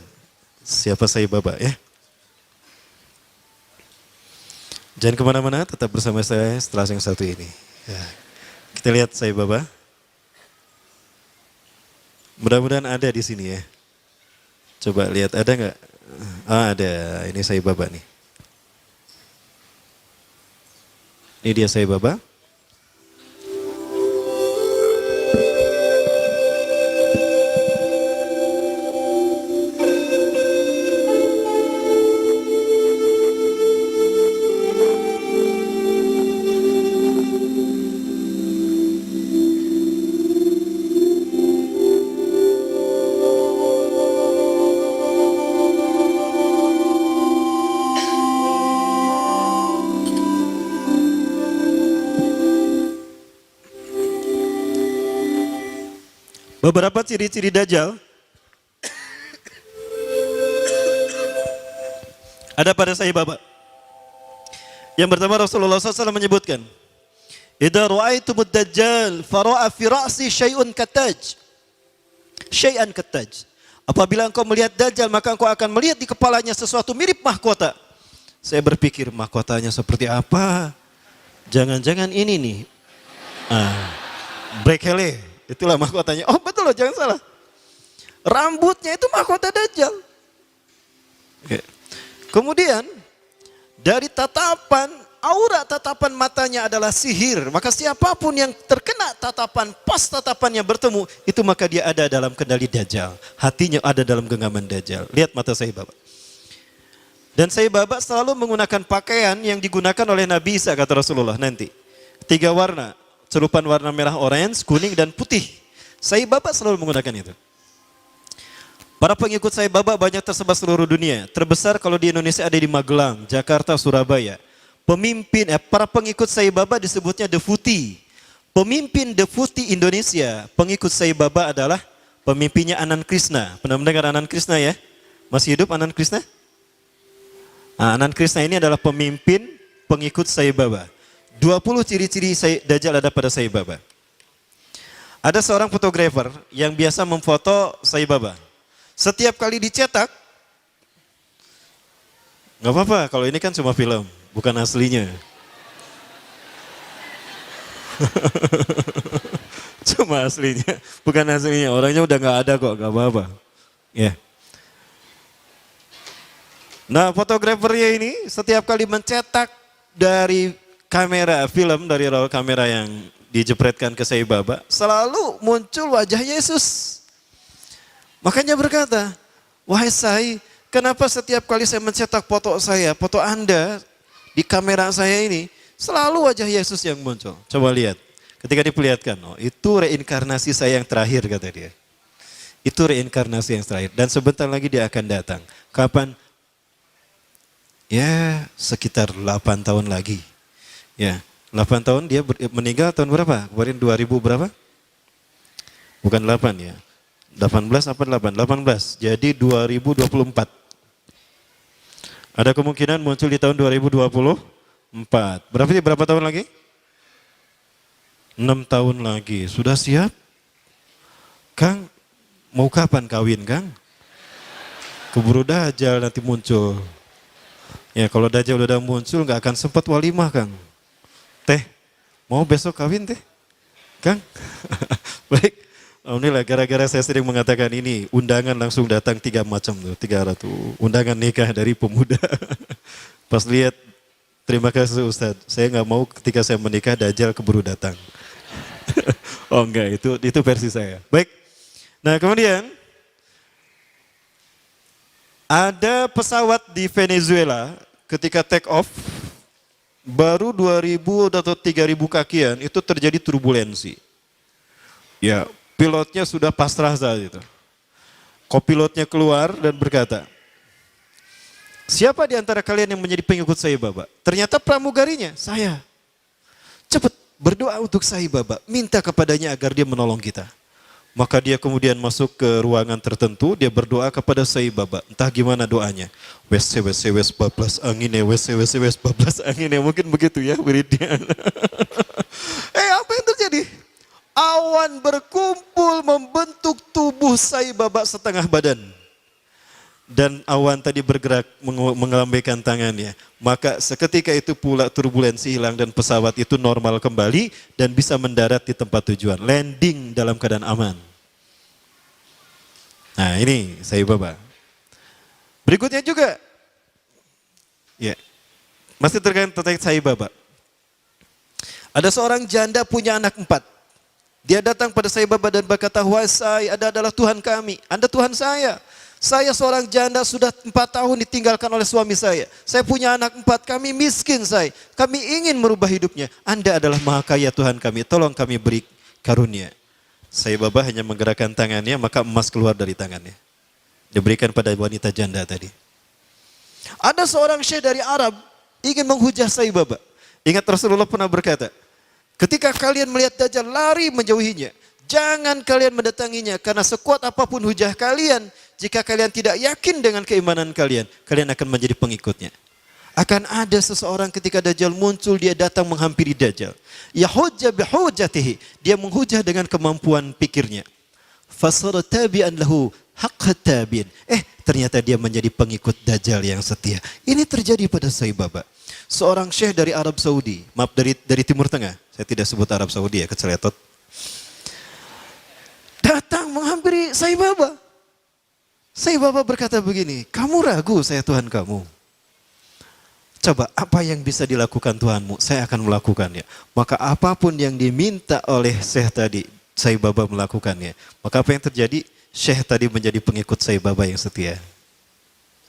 siapa Sai Baba ya. Jangan kemana-mana, tetap bersama saya setelah yang satu ini. Ya. Kita lihat Sai Baba. Mudah-mudahan ada di sini ya. Coba lihat ada nggak? Ah, ada, ini Sai Baba nih. Ini dia Sai Baba. Beberapa ciri-ciri Dajjal ada pada Sai Baba. Yang pertama Rasulullah SAW menyebutkan, "Idza ra'aitumud dajjal fara'a fi ra'si syai'un kattaj." Syai'an kattaj. Apabila engkau melihat Dajjal, maka engkau akan melihat di kepalanya sesuatu mirip mahkota. Saya berpikir mahkotanya seperti apa? Jangan-jangan ini nih. Brekele. Itulah mahkotanya. Oh betul loh, jangan salah. Rambutnya itu mahkota Dajjal. Oke. Kemudian dari tatapan, aura tatapan matanya adalah sihir. Maka siapapun yang terkena tatapan, pas tatapannya bertemu, itu maka dia ada dalam kendali Dajjal. Hatinya ada dalam genggaman Dajjal. Lihat mata Sai Baba. Dan Sai Baba selalu menggunakan pakaian yang digunakan oleh Nabi Isa, kata Rasulullah nanti. 3 warna. Serupan warna merah, orange, kuning, dan putih. Sai Baba selalu menggunakan itu. Para pengikut Sai Baba banyak tersebar seluruh dunia. Terbesar kalau di Indonesia ada di Magelang, Jakarta, Surabaya. Para pengikut Sai Baba disebutnya Defuti. Pemimpin Defuti Indonesia, pengikut Sai Baba adalah pemimpinnya Anand Krishna. Pernah mendengar Anand Krishna ya? Masih hidup Anand Krishna? Anand Krishna ini adalah pemimpin pengikut Sai Baba. 20 ciri-ciri Dajjal ada pada Sai Baba. Ada seorang fotografer yang biasa memfoto Sai Baba. Setiap kali dicetak, nggak apa-apa kalau ini kan cuma film, bukan aslinya. Cuma aslinya, bukan aslinya. Orangnya udah nggak ada kok, nggak apa-apa. Ya. Nah fotografernya ini setiap kali mencetak dari kamera film, dari roll kamera yang dijepretkan ke Sai Baba, selalu muncul wajah Yesus. Makanya berkata, wahai Sai, kenapa setiap kali saya mencetak foto saya, foto Anda di kamera saya ini, selalu wajah Yesus yang muncul. Coba lihat, ketika diperlihatkan, oh itu reinkarnasi saya yang terakhir, kata dia. Itu reinkarnasi yang terakhir, dan sebentar lagi dia akan datang. Kapan? Ya sekitar 8 tahun lagi. Ya, 8 tahun dia meninggal tahun berapa? Kemarin 2000 berapa? Bukan 8 ya. 18 apa 8? 18. Jadi 2024. Ada kemungkinan muncul di tahun 2024. Berapa tahun lagi? 6 tahun lagi. Sudah siap? Kang, mau kapan kawin, Kang? Keburu Dajjal nanti muncul. Ya, kalau Dajjal udah muncul nggak akan sempat walimah, Kang. Teh, mau besok kawin teh? Kang? Baik, alhamdulillah gara-gara saya sering mengatakan ini, undangan langsung datang 3 macam tuh, 300. Undangan nikah dari pemuda. Pas lihat, terima kasih Ustadz, saya nggak mau ketika saya menikah Dajjal keburu datang. Oh enggak, itu versi saya. Baik, nah kemudian ada pesawat di Venezuela ketika take off, baru 2000 atau 3000 kakian itu terjadi turbulensi. Ya, pilotnya sudah pasrah saat itu. Kopilotnya keluar dan berkata, siapa di antara kalian yang menjadi pengikut Sai Baba? Ternyata pramugarinya, saya. Cepat berdoa untuk Sai Baba, minta kepadanya agar dia menolong kita. Maka dia kemudian masuk ke ruangan tertentu, dia berdoa kepada Sai Baba. Entah gimana doanya. Wes bablas angine, wes bablas angine. Mungkin begitu ya wiridnya. Apa yang terjadi? awan berkumpul membentuk tubuh Sai Baba setengah badan. Dan awan tadi bergerak mengelambaikan tangannya. Maka seketika itu pula turbulensi hilang dan pesawat itu normal kembali dan bisa mendarat di tempat tujuan. Landing dalam keadaan aman. Nah ini Sai Baba. Berikutnya juga. Ya, masih terkait Sai Baba. Ada seorang janda punya anak 4. Dia datang pada Sai Baba dan berkata, "Wahai Sai, Anda adalah Tuhan kami. Anda Tuhan saya. Saya seorang janda sudah 4 tahun ditinggalkan oleh suami saya. Saya punya anak 4, kami miskin Sai. Kami ingin merubah hidupnya. Anda adalah maha kaya Tuhan kami, tolong kami beri karunia." Sai Baba hanya menggerakkan tangannya, maka emas keluar dari tangannya. Diberikan pada wanita janda tadi. Ada seorang syekh dari Arab ingin menghujah Sai Baba. Ingat Rasulullah pernah berkata, ketika kalian melihat Dajjal lari menjauhinya. Jangan kalian mendatanginya karena sekuat apapun hujah kalian, jika kalian tidak yakin dengan keimanan kalian, kalian akan menjadi pengikutnya. Akan ada seseorang ketika Dajjal muncul, dia datang menghampiri Dajjal. Yahujja bihujjatihi, dia menghujah dengan kemampuan pikirnya. Fasara tabi'an lahu haqqa tabi'in. Ternyata dia menjadi pengikut Dajjal yang setia. Ini terjadi pada Sai Baba. Seorang syekh dari Arab Saudi, maaf dari Timur Tengah. Saya tidak sebut Arab Saudi ya, keceletot. Datang menghampiri Sai Baba. Sai Baba berkata begini, "Kamu ragu saya Tuhan kamu? Coba apa yang bisa dilakukan Tuhanmu, saya akan melakukannya." Maka apapun yang diminta oleh syekh tadi, Sai Baba melakukannya. Maka apa yang terjadi? Syekh tadi menjadi pengikut Sai Baba yang setia.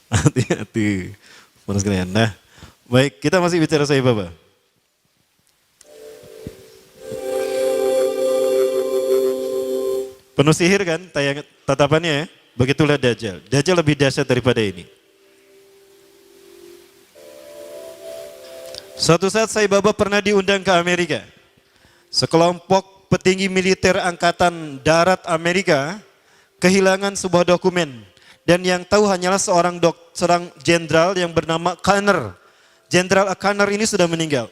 Hati-hati. Nah, baik, kita masih bicara Sai Baba. Penuh sihir kan tatapannya ya. Begitulah Dajjal. Dajjal lebih dahsyat daripada ini. Suatu saat Sai Baba pernah diundang ke Amerika. Sekelompok petinggi militer angkatan darat Amerika kehilangan sebuah dokumen. Dan yang tahu hanyalah seorang jenderal yang bernama Conner. Jenderal Conner ini sudah meninggal.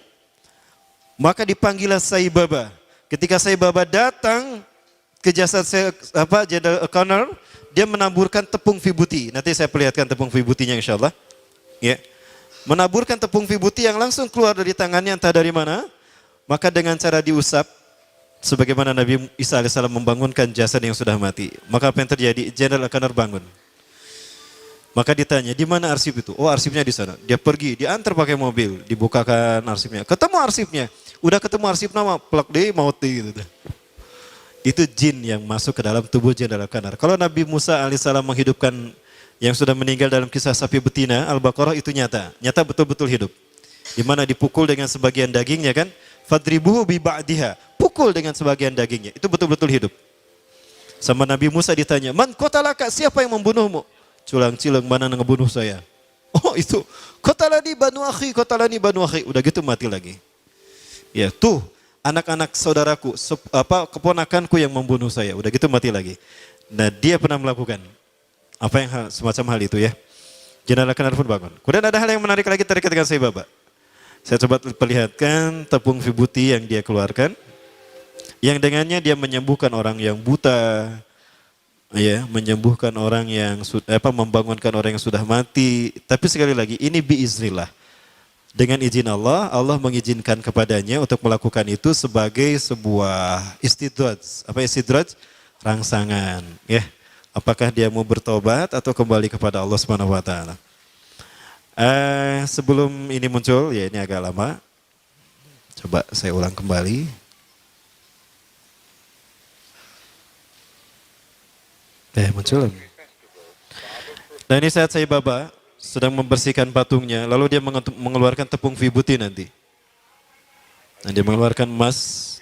Maka dipanggillah Sai Baba. Ketika Sai Baba datang ke jasad Jenderal Conner, dia menaburkan tepung vibuti. Nanti saya perlihatkan tepung vibutinya insya Allah. Ya. Menaburkan tepung vibuti yang langsung keluar dari tangannya entah dari mana. Maka dengan cara diusap, sebagaimana Nabi Isa AS membangunkan jasad yang sudah mati. Maka apa yang terjadi? Jenderal Conner bangun. Maka ditanya, di mana arsip itu? Oh, arsipnya di sana. Dia pergi, diantar pakai mobil, dibukakan arsipnya. Ketemu arsipnya. Udah ketemu arsip nama, plak deh mauti gitu. Itu jin yang masuk ke dalam tubuh Jenderal Conner. Kalau Nabi Musa alaihissalam menghidupkan yang sudah meninggal dalam kisah sapi betina Al-Baqarah itu nyata betul-betul hidup. Di mana dipukul dengan sebagian dagingnya kan? Fadribuhu bi ba'diha. Pukul dengan sebagian dagingnya. Itu betul-betul hidup. Sama Nabi Musa ditanya, "Man qatalaka, siapa yang membunuhmu?" "Culang-cilang mana yang ngebunuh saya?" "Oh, itu. Qatalani banu akhi, qatalani banu akhi." Udah gitu mati lagi. Ya, tuh anak-anak saudaraku, keponakanku yang membunuh saya. Udah gitu mati lagi. Nah, dia pernah melakukan apa yang semacam hal itu ya. Jenderal Conner pun bangun. Kemudian ada hal yang menarik lagi terkait dengan Sai Baba. Saya coba perlihatkan tepung vibuti yang dia keluarkan. Yang dengannya dia menyembuhkan orang yang buta. Ya, menyembuhkan orang yang membangunkan orang yang sudah mati. Tapi sekali lagi ini biiznillah. Dengan izin Allah, Allah mengizinkan kepadanya untuk melakukan itu sebagai sebuah istidraj. Apa istidraj? Rangsangan. Ya, apakah dia mau bertobat atau kembali kepada Allah Subhanahu Wa Taala? Sebelum ini muncul, ya ini agak lama. Coba saya ulang kembali. Muncul. Nah ini saat Sai Baba sedang membersihkan patungnya, lalu dia mengeluarkan tepung vibuti nanti. Nah, dia mengeluarkan emas.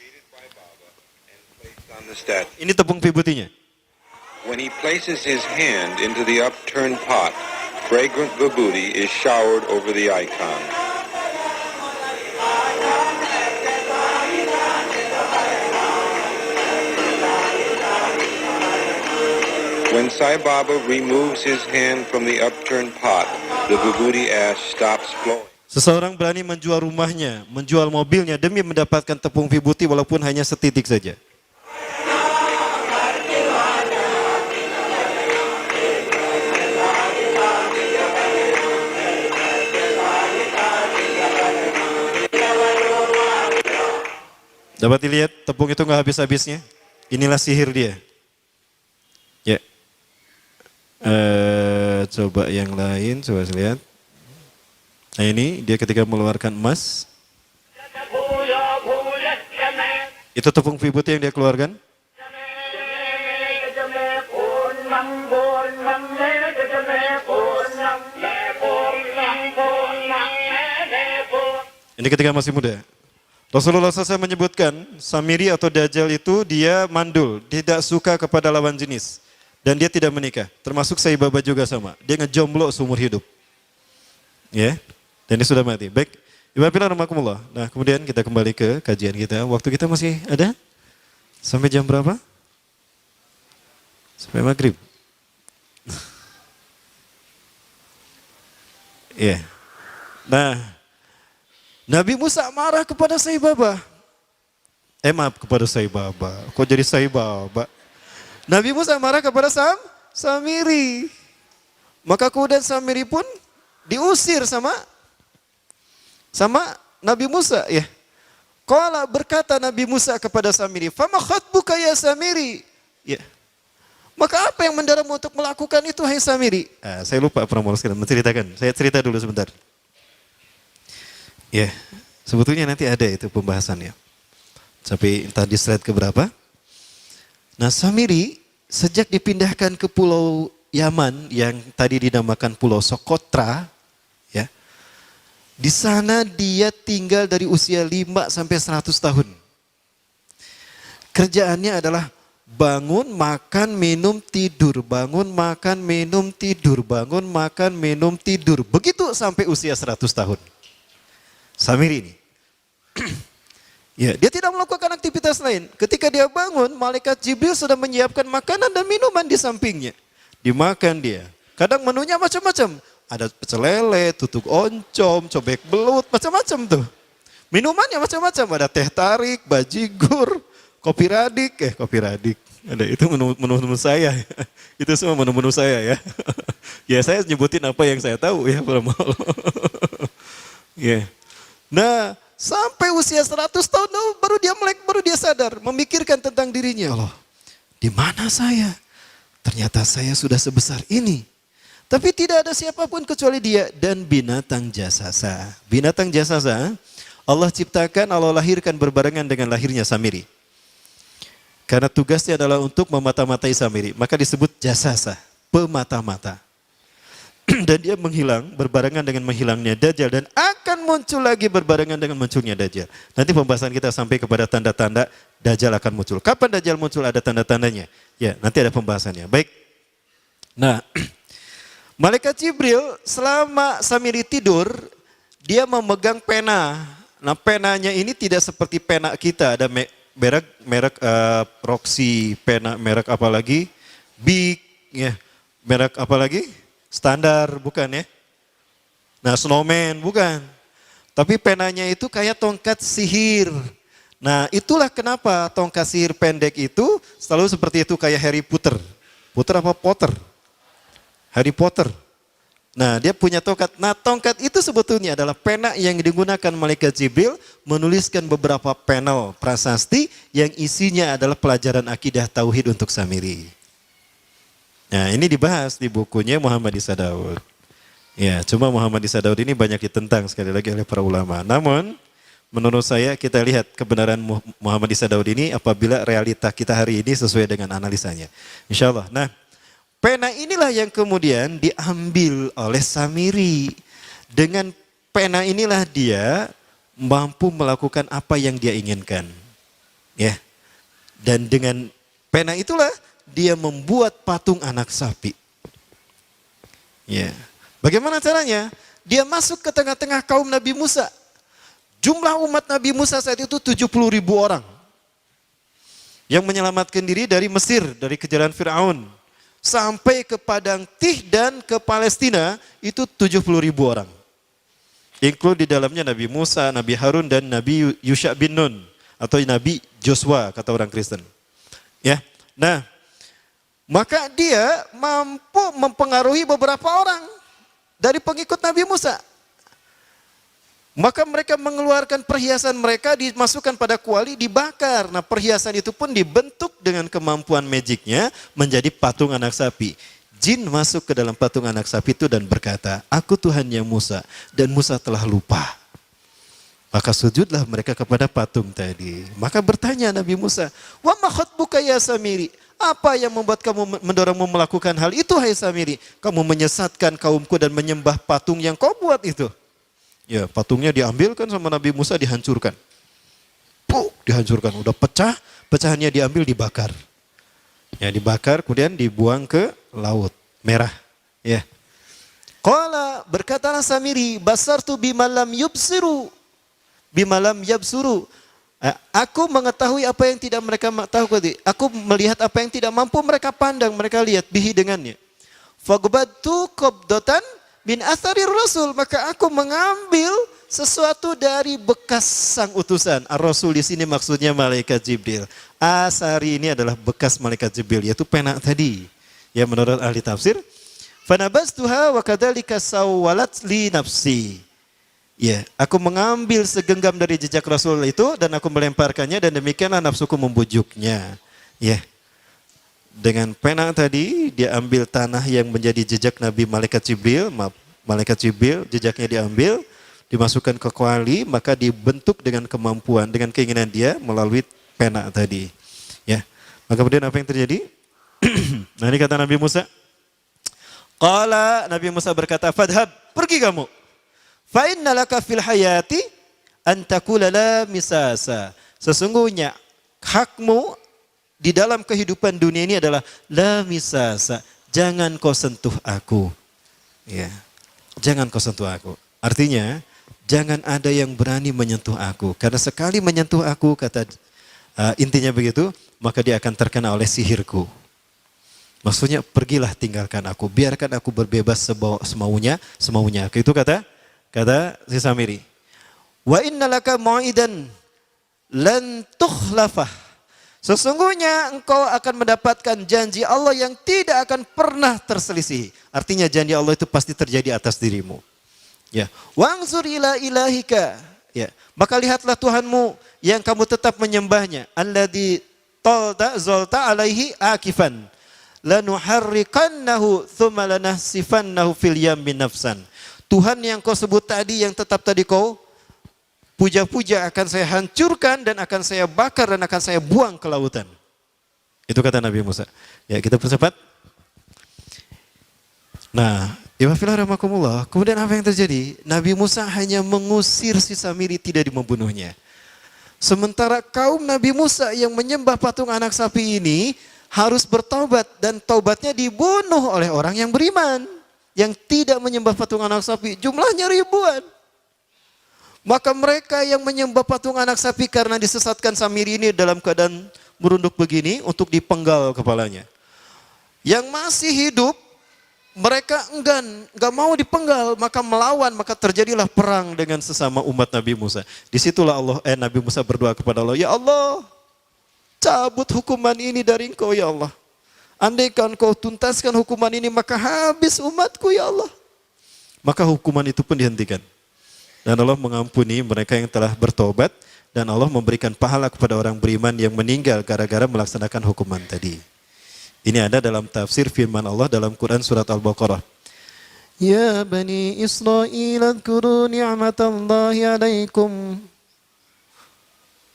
Ini tepung vibutinya. When he places his hand into the upturned pot, fragrant vibhuti is showered over the icon. When Sai Baba removes his hand from the upturned pot, the vibhuti ash stops flowing. Seseorang berani menjual rumahnya, menjual mobilnya demi mendapatkan tepung vibhuti walaupun hanya setitik saja. Dapat dilihat tepung itu nggak habis-habisnya. Inilah sihir dia. Ya. Coba yang lain, coba saya lihat. Nah ini dia ketika mengeluarkan emas. Itu tepung vibut yang dia keluarkan. Ini ketika masih muda. Rasulullah SAW menyebutkan Samiri atau Dajjal itu dia mandul, tidak suka kepada lawan jenis. Dan dia tidak menikah, termasuk Saibaba juga sama. Dia ngejomblo seumur hidup. Ya, dan dia sudah mati. Baik, Ibu Apila rahmakumullah. Nah kemudian kita kembali ke kajian kita. Waktu kita masih ada? Sampai jam berapa? Sampai maghrib. Ya. Nah, Nabi Musa marah kepada Saibaba. Maaf, kepada Saibaba. Kok jadi Saibaba? Nabi Musa marah kepada Samiri. Maka kemudian Samiri pun diusir sama Nabi Musa. Ya. Qala berkata Nabi Musa kepada Samiri, "Fama khatbuka ya Samiri?" Ya. Maka apa yang mendorongmu untuk melakukan itu, hai Samiri? Saya lupa pernah menceritakan. Saya cerita dulu sebentar. Ya, sebetulnya nanti ada itu pembahasannya. Tapi entah di slide keberapa. Nah Samiri sejak dipindahkan ke pulau Yaman yang tadi dinamakan Pulau Sokotra, ya, di sana dia tinggal dari usia 5 sampai 100 tahun. Kerjaannya adalah bangun, makan, minum, tidur. Bangun, makan, minum, tidur. Bangun, makan, minum, tidur. Begitu sampai usia 100 tahun. Samiri ini. Ya, dia tidak melakukan aktivitas lain. Ketika dia bangun, malaikat Jibril sudah menyiapkan makanan dan minuman di sampingnya. Dimakan dia. Kadang menunya macam-macam. Ada pecel lele, tutuk oncom, cobek belut, macam-macam tuh. Minumannya macam-macam. Ada teh tarik, bajigur, kopi radik. Ada itu menu-menu saya. Itu semua menu-menu saya ya. Ya saya nyebutin apa yang saya tahu ya. Ya. Nah, sampai usia 100 tahun baru dia melek, baru dia sadar, memikirkan tentang dirinya. Allah, di mana saya? Ternyata saya sudah sebesar ini. Tapi tidak ada siapapun kecuali dia dan binatang jasasa. Binatang jasasa, Allah ciptakan, Allah lahirkan berbarengan dengan lahirnya Samiri. Karena tugasnya adalah untuk memata-matai Samiri, maka disebut jasasa, pemata-mata. Dan dia menghilang berbarengan dengan menghilangnya Dajjal dan akan muncul lagi berbarengan dengan munculnya Dajjal. Nanti pembahasan kita sampai kepada tanda-tanda Dajjal akan muncul. Kapan Dajjal muncul ada tanda-tandanya? Ya, nanti ada pembahasannya. Baik. Nah, Malaikat Jibril selama Samiri tidur, dia memegang pena. Nah, penanya ini tidak seperti pena kita, ada merek Roxy, pena merek apa lagi? Big, ya. Merek apa lagi? Standar, bukan ya? Nah, snowman, bukan. Tapi penanya itu kayak tongkat sihir. Nah, itulah kenapa tongkat sihir pendek itu selalu seperti itu, kayak Harry Potter. Potter apa Potter? Harry Potter. Nah, dia punya tongkat. Nah, tongkat itu sebetulnya adalah pena yang digunakan malaikat Jibril menuliskan beberapa panel prasasti yang isinya adalah pelajaran akidah tauhid untuk Samiri. Nah, ini dibahas di bukunya Muhammad Isa Daud. Ya, cuma Muhammad Isa Daud ini banyak ditentang sekali lagi oleh para ulama. Namun, menurut saya kita lihat kebenaran Muhammad Isa Daud ini apabila realita kita hari ini sesuai dengan analisanya. Insya Allah. Nah, pena inilah yang kemudian diambil oleh Samiri. Dengan pena inilah dia mampu melakukan apa yang dia inginkan. Ya. Dan dengan pena itulah dia membuat patung anak sapi. Ya. Bagaimana caranya? Dia masuk ke tengah-tengah kaum Nabi Musa. Jumlah umat Nabi Musa saat itu 70.000 orang. Yang menyelamatkan diri dari Mesir, dari kejaran Fir'aun. Sampai ke Padang Tih dan ke Palestina itu 70.000 orang. Include di dalamnya Nabi Musa, Nabi Harun dan Nabi Yusha bin Nun. Atau Nabi Joshua kata orang Kristen. Ya. Nah, maka dia mampu mempengaruhi beberapa orang dari pengikut Nabi Musa. Maka mereka mengeluarkan perhiasan mereka, dimasukkan pada kuali, dibakar. Nah perhiasan itu pun dibentuk dengan kemampuan magicnya menjadi patung anak sapi. Jin masuk ke dalam patung anak sapi itu dan berkata, aku Tuhannya Musa, dan Musa telah lupa. Maka sujudlah mereka kepada patung tadi. Maka bertanya Nabi Musa, wa ma khatbuka ya Samiri? Apa yang membuat kamu mendorongmu melakukan hal itu hai Samiri? Kamu menyesatkan kaumku dan menyembah patung yang kau buat itu. Ya, patungnya diambilkan sama Nabi Musa, dihancurkan. Dihancurkan, udah pecah, pecahannya diambil, dibakar. Ya, dibakar, kemudian dibuang ke laut merah. Ya. Qala, berkatalah Samiri, basartu bimalam yubsiru, bimalam yabsuru. Aku mengetahui apa yang tidak mereka tahu. Aku melihat apa yang tidak mampu mereka pandang, mereka lihat bihi dengannya. Fagbatu qabdatan bin asari rasul, maka aku mengambil sesuatu dari bekas sang utusan. Ar-Rasul di sini maksudnya malaikat Jibril. Asari ini adalah bekas malaikat Jibril, yaitu pena tadi. Ya menurut ahli tafsir, fanabastuha wa kadzalika sawwalat li nafsi. Ya, aku mengambil segenggam dari jejak Rasul itu dan aku melemparkannya, dan demikianlah nafsuku membujuknya. Ya. Dengan pena tadi dia ambil tanah yang menjadi jejak Nabi malaikat Jibril, jejaknya diambil, dimasukkan ke kuali, maka dibentuk dengan kemampuan, dengan keinginan dia melalui pena tadi. Ya. Maka kemudian apa yang terjadi? Nah ini kata Nabi Musa. Qala, Nabi Musa berkata, fadhab, pergi kamu. Fa innalaka fil hayati an taqula la misasa. Sesungguhnya hakmu di dalam kehidupan dunia ini adalah la misasa, jangan kau sentuh aku. Ya. Jangan kau sentuh aku. Artinya, jangan ada yang berani menyentuh aku. Karena sekali menyentuh aku, kata intinya begitu, maka dia akan terkena oleh sihirku. Maksudnya, pergilah tinggalkan aku. Biarkan aku berbebas semaunya. Itu kata si Samiri. Wa innalaka mau'idan lan tukhlafah. Sesungguhnya engkau akan mendapatkan janji Allah yang tidak akan pernah terselisih. Artinya janji Allah itu pasti terjadi atas dirimu. Ya, wangzur ila ilahika. Ya, maka lihatlah Tuhanmu yang kamu tetap menyembahnya. Alladzi talta zalta alaihi akifan. Lanuharrikannahu thumma lanahsifannahu fil yammi nafsan. Tuhan yang kau sebut tadi, yang tetap tadi kau puja-puja, akan saya hancurkan dan akan saya bakar dan akan saya buang ke lautan. Itu kata Nabi Musa. Ya, kita percepat. Nah, Iwafillah rahmakumullah. Kemudian apa yang terjadi? Nabi Musa hanya mengusir si Samiri, tidak membunuhnya. Sementara kaum Nabi Musa yang menyembah patung anak sapi ini harus bertaubat, dan taubatnya dibunuh oleh orang yang beriman. Yang tidak menyembah patung anak sapi, jumlahnya ribuan. Maka mereka yang menyembah patung anak sapi karena disesatkan Samiri ini dalam keadaan merunduk begini untuk dipenggal kepalanya. Yang masih hidup, mereka enggak mau dipenggal, maka melawan, maka terjadilah perang dengan sesama umat Nabi Musa. Disitulah Nabi Musa berdoa kepada Allah, ya Allah, cabut hukuman ini dari engkau ya Allah. Andaikan kau tuntaskan hukuman ini, maka habis umatku ya Allah. Maka hukuman itu pun dihentikan. Dan Allah mengampuni mereka yang telah bertobat, dan Allah memberikan pahala kepada orang beriman yang meninggal gara-gara melaksanakan hukuman tadi. Ini ada dalam tafsir firman Allah dalam Quran surat Al-Baqarah. Ya Bani Israel, adhkuru ni'matallahi alaikum.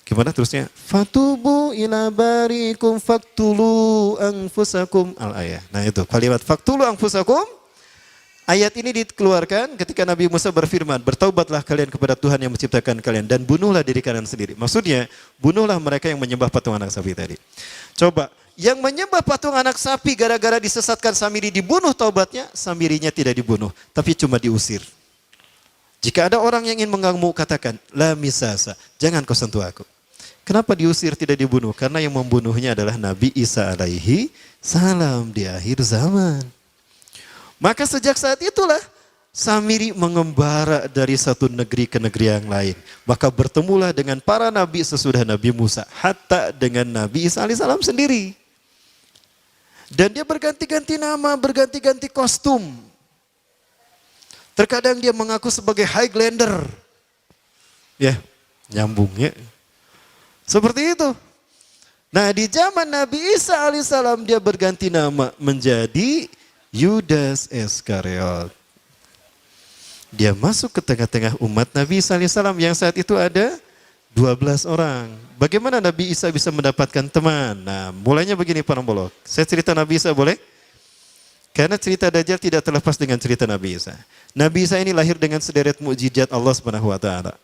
Gimana terusnya? Fatubu ila barikum faktulu anfusakum. Al-ayah. Nah itu kalimat faktulu anfusakum. Ayat ini dikeluarkan ketika Nabi Musa berfirman, bertaubatlah kalian kepada Tuhan yang menciptakan kalian dan bunuhlah diri kalian sendiri. Maksudnya, bunuhlah mereka yang menyembah patung anak sapi tadi. Coba, yang menyembah patung anak sapi gara-gara disesatkan Samiri dibunuh taubatnya, Samirinya tidak dibunuh, tapi cuma diusir. Jika ada orang yang ingin mengganggu, katakan, la misasa, jangan kau sentuh aku. Kenapa diusir tidak dibunuh? Karena yang membunuhnya adalah Nabi Isa alaihi salam di akhir zaman. Maka sejak saat itulah Samiri mengembara dari satu negeri ke negeri yang lain. Maka bertemulah dengan para nabi sesudah Nabi Musa. Hatta dengan Nabi Isa alaihissalam sendiri. Dan dia berganti-ganti nama, berganti-ganti kostum. Terkadang dia mengaku sebagai Highlander. Ya, nyambung ya. Seperti itu. Nah, di zaman Nabi Isa alaihissalam dia berganti nama menjadi Yudas Iskariot. Dia masuk ke tengah-tengah umat Nabi Isa alaihissalam yang saat itu ada 12 orang. Bagaimana Nabi Isa bisa mendapatkan teman? Nah, mulainya begini Pak Rombolok. Saya cerita Nabi Isa boleh? Karena cerita Dajjal tidak terlepas dengan cerita Nabi Isa. Nabi Isa ini lahir dengan sederet mukjizat Allah Subhanahu wa taala.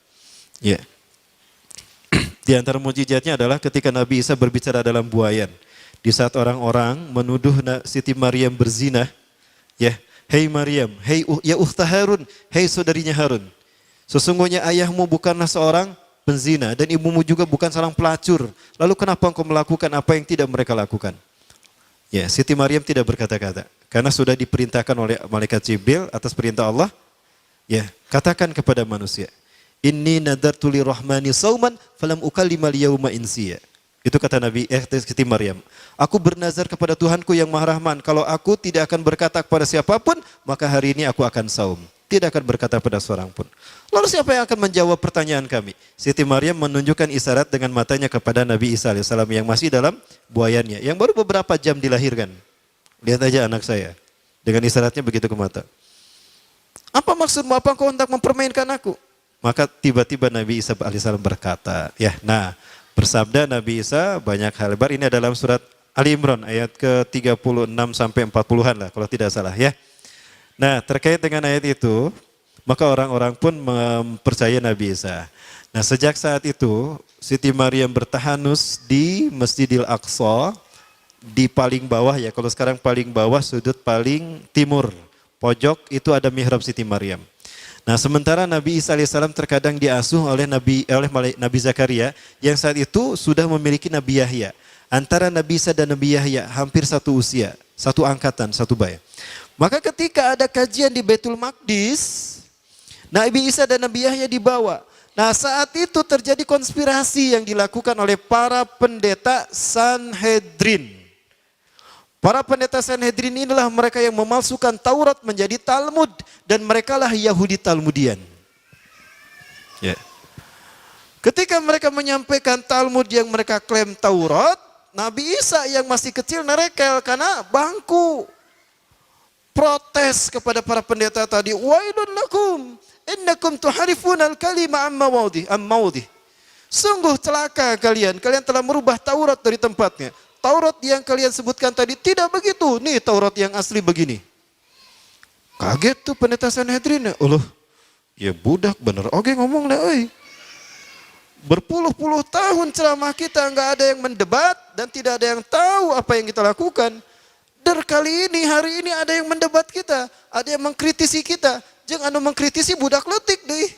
Ya. Di antara mukjizatnya adalah ketika Nabi Isa berbicara dalam buayan. Di saat orang-orang menuduh Siti Maryam berzina, ya, hei Maryam, hei ya ukhta Harun, hei saudarinya Harun. Sesungguhnya ayahmu bukanlah seorang penzina dan ibumu juga bukan seorang pelacur. Lalu kenapa engkau melakukan apa yang tidak mereka lakukan? Ya, Siti Maryam tidak berkata-kata karena sudah diperintahkan oleh malaikat Jibril atas perintah Allah. Ya, katakan kepada manusia, Inni nadartu lirrahmani sauman falam ukallima al-yawma insiya. Itu kata Siti Maryam. Aku bernazar kepada Tuhanku yang Maha Rahman, kalau aku tidak akan berkata kepada siapapun, maka hari ini aku akan saum. Tidak akan berkata pada seorang pun. Lalu siapa yang akan menjawab pertanyaan kami? Siti Maryam menunjukkan isyarat dengan matanya kepada Nabi Isa alaihissalam yang masih dalam buayannya, yang baru beberapa jam dilahirkan. Lihat aja anak saya. Dengan isyaratnya begitu ke mata. Apa maksudmu? Apa engkau hendak mempermainkan aku? Maka tiba-tiba Nabi Isa alaihissalam berkata, ya, nah, bersabda Nabi Isa banyak hal lebar. Ini dalam surat Ali Imran ayat ke-36 sampai 40-an lah kalau tidak salah ya. Nah, terkait dengan ayat itu, maka orang-orang pun mempercayai Nabi Isa. Nah, sejak saat itu Siti Maryam bertahanus di Masjidil Aqsa di paling bawah ya. Kalau sekarang paling bawah sudut paling timur, pojok itu ada mihrab Siti Maryam. Nah, sementara Nabi Isa alaihissalam terkadang diasuh oleh Nabi Zakaria yang saat itu sudah memiliki Nabi Yahya. Antara Nabi Isa dan Nabi Yahya hampir satu usia, satu angkatan, satu baya. Maka ketika ada kajian di Baitul Maqdis, Nabi Isa dan Nabi Yahya dibawa. Nah, saat itu terjadi konspirasi yang dilakukan oleh para pendeta Sanhedrin. Para pendeta Sanhedrin inilah mereka yang memalsukan Taurat menjadi Talmud dan merekalah Yahudi Talmudian. Ya. Ketika mereka menyampaikan Talmud yang mereka klaim Taurat, Nabi Isa yang masih kecil nerekel karena bangku. Protes kepada para pendeta tadi, wailun lakum innakum tuharifuna al-kalima am mawadih. Sungguh celaka kalian telah merubah Taurat dari tempatnya. Taurat yang kalian sebutkan tadi tidak begitu. Nih Taurat yang asli begini. Kaget tuh pendeta Sanhedrin. Allah, ya budak bener. Oke ngomong lah, oi. Berpuluh-puluh tahun ceramah kita nggak ada yang mendebat dan tidak ada yang tahu apa yang kita lakukan. Dan kali ini, hari ini ada yang mendebat kita, ada yang mengkritisi kita. Jangan mengkritisi budak letik deh.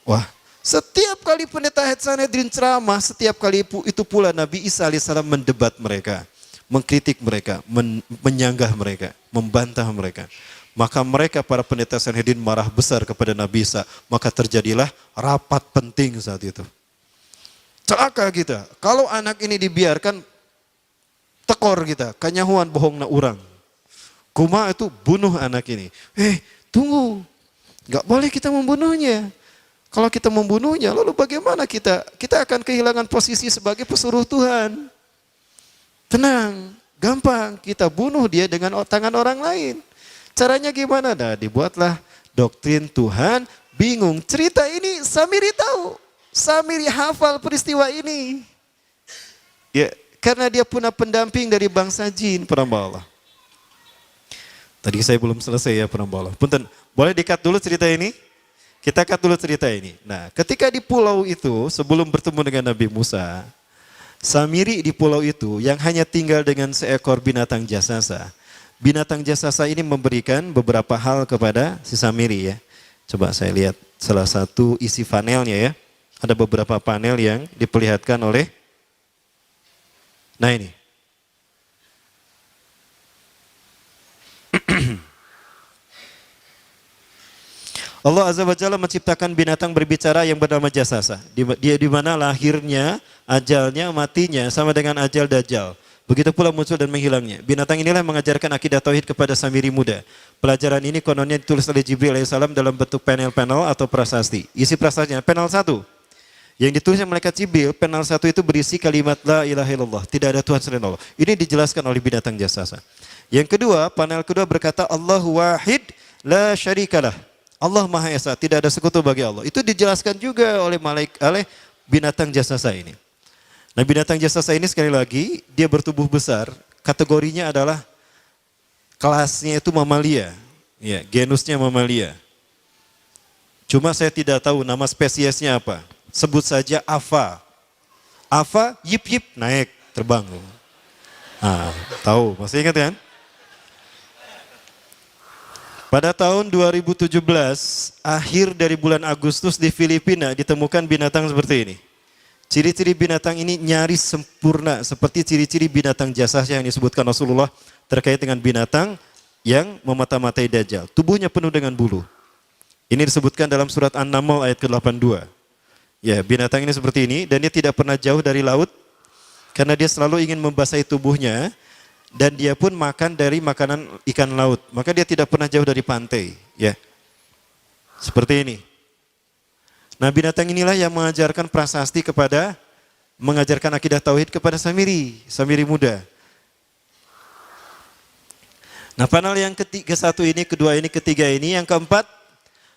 Wah. Setiap kali pendeta Sanhedrin ceramah, setiap kali itu pula Nabi Isa alaihissalam mendebat mereka, mengkritik mereka, menyanggah mereka, membantah mereka. Maka mereka para pendeta Sanhedrin marah besar kepada Nabi Isa, maka terjadilah rapat penting saat itu. Celaka kita, kalau anak ini dibiarkan, tekor kita, kanyahuan bohong na urang. Kuma itu bunuh anak ini. Tunggu, gak boleh kita membunuhnya. Kalau kita membunuhnya, lalu bagaimana kita? Kita akan kehilangan posisi sebagai pesuruh Tuhan. Tenang, gampang. Kita bunuh dia dengan tangan orang lain. Caranya gimana? Nah, dibuatlah doktrin Tuhan. Bingung. Cerita ini Samiri tahu. Samiri hafal peristiwa ini. Ya, karena dia punya pendamping dari bangsa jin, penambah Allah. Tadi saya belum selesai ya, penambah Allah. Punten, boleh di-cut dulu cerita ini? Kita cut dulu cerita ini. Nah, ketika di pulau itu, sebelum bertemu dengan Nabi Musa, Samiri di pulau itu yang hanya tinggal dengan seekor binatang jasasa. Binatang jasasa ini memberikan beberapa hal kepada si Samiri ya. Coba saya lihat salah satu isi panelnya ya. Ada beberapa panel yang diperlihatkan oleh, nah ini. Allah Azza wa Jalla menciptakan binatang berbicara yang bernama jasasa. Dia di mana lahirnya, ajalnya, matinya sama dengan ajal Dajjal. Begitu pula muncul dan menghilangnya. Binatang inilah yang mengajarkan akidah tauhid kepada Samiri muda. Pelajaran ini kononnya ditulis oleh Jibril alaihissalam dalam bentuk panel-panel atau prasasti. Isi prasastinya, panel 1. Yang ditulis oleh malaikat Jibril, panel 1 itu berisi kalimat la ilaha illallah, tidak ada Tuhan selain Allah. Ini dijelaskan oleh binatang jasasa. Yang kedua, panel kedua berkata Allahu wahid la syarikalah. Allah Maha Esa, tidak ada sekutu bagi Allah. Itu dijelaskan juga oleh binatang jasasa ini. Nah, binatang jasasa ini sekali lagi dia bertubuh besar, kategorinya adalah kelasnya itu mamalia. Ya, genusnya mamalia. Cuma saya tidak tahu nama spesiesnya apa. Sebut saja afa. Afa yip yip naik terbang. Tahu, masih ingat kan? Pada tahun 2017, akhir dari bulan Agustus di Filipina ditemukan binatang seperti ini. Ciri-ciri binatang ini nyaris sempurna seperti ciri-ciri binatang jasasa yang disebutkan Rasulullah terkait dengan binatang yang memata-matai Dajjal. Tubuhnya penuh dengan bulu. Ini disebutkan dalam surat An-Naml ayat ke-82. Ya, binatang ini seperti ini dan dia tidak pernah jauh dari laut karena dia selalu ingin membasahi tubuhnya dan dia pun makan dari makanan ikan laut. Maka dia tidak pernah jauh dari pantai, ya. Seperti ini. Nah, binatang inilah yang mengajarkan prasasti mengajarkan akidah tauhid kepada Samiri muda. Nah, panel yang ketiga, satu ini, kedua ini, ketiga ini, yang keempat,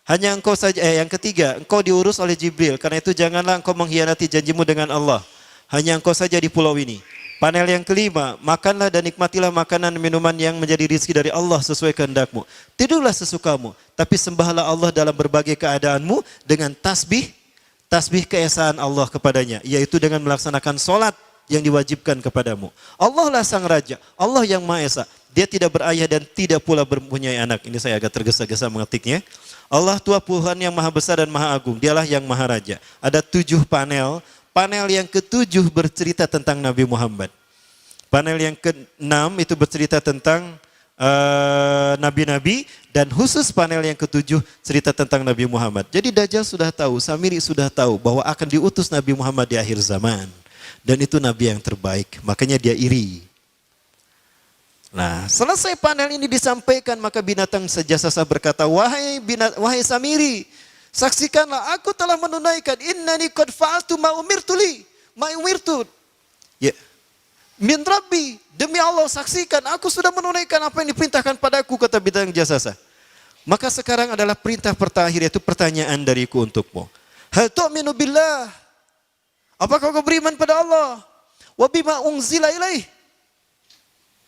hanya engkau saja, yang ketiga, engkau diurus oleh Jibril, karena itu janganlah engkau mengkhianati janjimu dengan Allah. Hanya engkau saja di pulau ini. Panel yang kelima, makanlah dan nikmatilah makanan dan minuman yang menjadi rizki dari Allah sesuai kehendakmu. Tidurlah sesukamu, tapi sembahlah Allah dalam berbagai keadaanmu dengan tasbih keesaan Allah kepadanya, yaitu dengan melaksanakan sholat yang diwajibkan kepadamu. Allah lah sang raja, Allah yang Maha Esa. Dia tidak berayah dan tidak pula mempunyai anak. Ini saya agak tergesa-gesa mengetiknya. Allah Tuhan Tuhan yang Maha Besar dan Maha Agung. Dialah yang Maha Raja. Ada 7 panel. Panel yang ke-7 bercerita tentang Nabi Muhammad. Panel yang ke-6 itu bercerita tentang nabi-nabi, dan khusus panel yang ke-7 cerita tentang Nabi Muhammad. Jadi Dajjal sudah tahu, Samiri sudah tahu bahwa akan diutus Nabi Muhammad di akhir zaman. Dan itu Nabi yang terbaik, makanya dia iri. Nah, selesai panel ini disampaikan, maka binatang jasasa berkata, wahai Samiri, saksikanlah aku telah menunaikan innani qad fa'altu ma umirtu. Ya. Min Rabbi, demi Allah saksikan aku sudah menunaikan apa yang diperintahkan padaku, kata binatang jasasa. Maka sekarang adalah perintah terakhir, yaitu pertanyaan dariku untukmu. Hal tu'minu billah? Apakah kau beriman pada Allah? Wa bima unzila ilaih?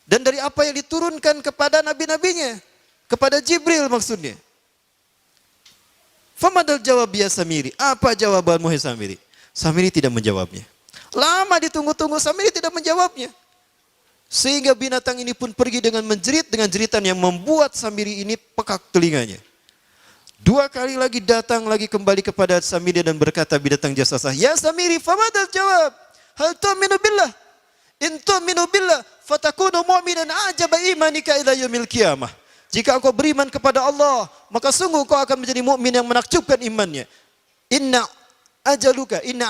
Dan dari apa yang diturunkan kepada nabi-nabinya, kepada Jibril maksudnya. Famadal jawab ya Samiri. Apa jawabanmu hai Samiri? Samiri tidak menjawabnya. Lama ditunggu-tunggu, Samiri tidak menjawabnya. Sehingga binatang ini pun pergi dengan menjerit, dengan jeritan yang membuat Samiri ini pekak telinganya. 2 kali lagi datang lagi kembali kepada Samiri dan berkata binatang jasasa, ya Samiri, famadal jawab? Hal tu'minu billah? In tu'minu billah fatakunu mu'minan ajaba imanika ila yaumil qiyamah. Jika engkau beriman kepada Allah, maka sungguh engkau akan menjadi mukmin yang menakjubkan imannya. Inna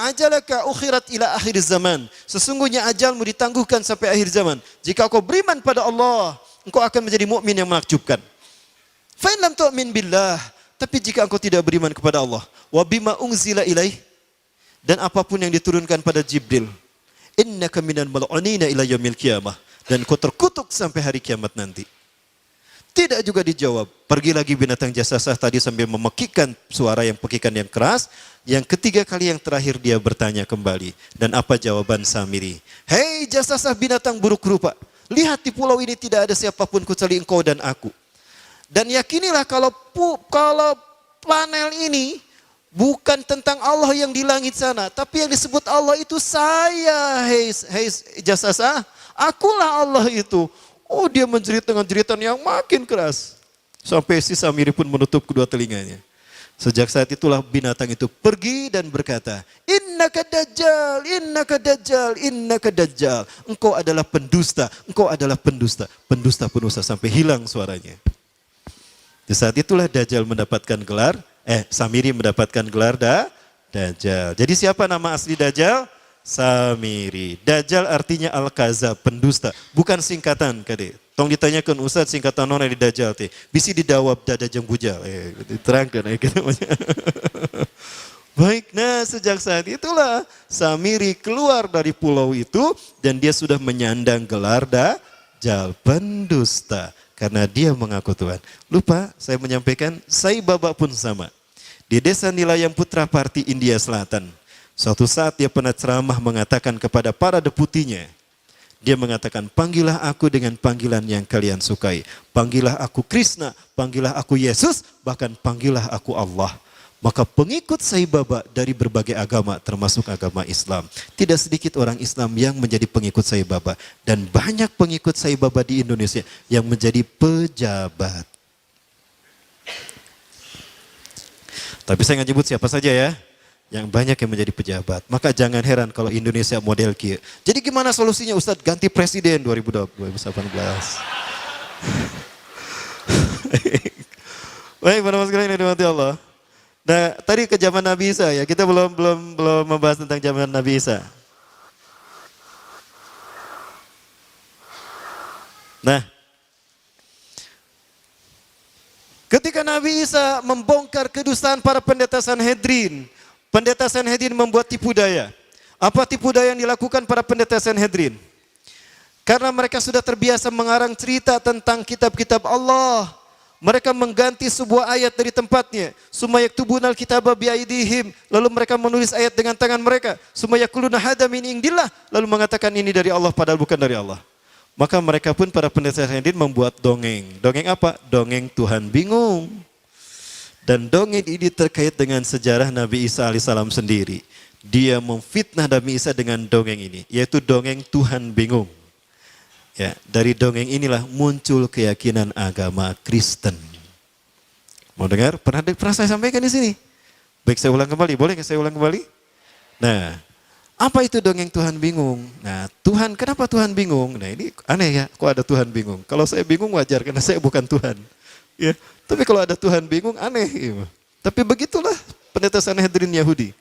ajalaka ukhirat ila akhir zaman. Sesungguhnya ajalmu ditangguhkan sampai akhir zaman. Jika engkau beriman pada Allah, engkau akan menjadi mukmin yang menakjubkan. Fa in lam tu'min billah, tapi jika engkau tidak beriman kepada Allah, wa bima unzila ilaih, dan apapun yang diturunkan pada Jibril, innaka minal mal'unina ila yaumil qiyamah, dan kau terkutuk sampai hari kiamat nanti. Tidak juga dijawab. Pergi lagi binatang jasasa tadi sambil memekikkan suara yang pekikan yang keras. Yang ketiga kali yang terakhir dia bertanya kembali. Dan apa jawaban Samiri? Hei jasasa binatang buruk rupa, lihat di pulau ini tidak ada siapapun kecuali engkau dan aku. Dan yakinilah kalau panel ini bukan tentang Allah yang di langit sana, tapi yang disebut Allah itu saya. Hei jasasa, akulah Allah itu. Oh, dia menjerit dengan jeritan yang makin keras. Sampai si Samiri pun menutup kedua telinganya. Sejak saat itulah binatang itu pergi dan berkata, innaka dajjal, innaka dajjal, innaka dajjal. Engkau adalah pendusta, engkau adalah pendusta. Pendusta sampai hilang suaranya. Di saat itulah Dajjal mendapatkan gelar, Samiri mendapatkan gelar Dajjal. Jadi siapa nama asli Dajjal? Samiri. Dajjal artinya al-kazab, pendusta. Bukan singkatan kade. Tong ditanyakan Ustaz singkatan nona di Dajjal teh. Bisi didawab dada jeng bujal. Diterangkan gitu. Baik, nah sejak saat itulah Samiri keluar dari pulau itu dan dia sudah menyandang gelar Dajjal, pendusta. Karena dia mengaku Tuhan. Lupa saya menyampaikan, Sai Baba pun sama. Di desa Nilayam Putra Parti, India Selatan. Suatu saat dia pernah ceramah mengatakan kepada para deputinya. Dia mengatakan, panggillah aku dengan panggilan yang kalian sukai. Panggillah aku Krishna, panggillah aku Yesus, bahkan panggillah aku Allah. Maka pengikut Sai Baba dari berbagai agama termasuk agama Islam. Tidak sedikit orang Islam yang menjadi pengikut Sai Baba. Dan banyak pengikut Sai Baba di Indonesia yang menjadi pejabat. Tapi saya nggak nyebut siapa saja ya. Yang banyak yang menjadi pejabat. Maka jangan heran kalau Indonesia model kia. Jadi gimana solusinya Ustadz? Ganti presiden 2018. Baik, para mas sekalian yang dimati Allah. Nah, tadi ke zaman Nabi Isa ya. Kita belum membahas tentang zaman Nabi Isa. Nah, ketika Nabi Isa membongkar kedustaan para pendeta Sanhedrin, pendeta Sanhedrin membuat tipu daya. Apa tipu daya yang dilakukan para pendeta Sanhedrin? Karena mereka sudah terbiasa mengarang cerita tentang kitab-kitab Allah. Mereka mengganti sebuah ayat dari tempatnya. Sumayaktubunal kitaba biaidihim. Lalu mereka menulis ayat dengan tangan mereka. Sumayakuluna hada min indillah. Lalu mengatakan ini dari Allah padahal bukan dari Allah. Maka mereka pun para pendeta Sanhedrin membuat dongeng. Dongeng apa? Dongeng Tuhan bingung. Dan dongeng ini terkait dengan sejarah Nabi Isa alaihissalam sendiri. Dia memfitnah Nabi Isa dengan dongeng ini. Yaitu dongeng Tuhan bingung. Ya, dari dongeng inilah muncul keyakinan agama Kristen. Mau dengar? Pernah saya sampaikan di sini. Baik, saya ulang kembali. Boleh nggak saya ulang kembali? Nah, apa itu dongeng Tuhan bingung? Nah, Tuhan, kenapa Tuhan bingung? Nah, ini aneh ya, kok ada Tuhan bingung? Kalau saya bingung wajar karena saya bukan Tuhan. Ya, tapi kalau ada Tuhan bingung aneh. Ya. Tapi begitulah pendeta Sanhedrin Yahudi.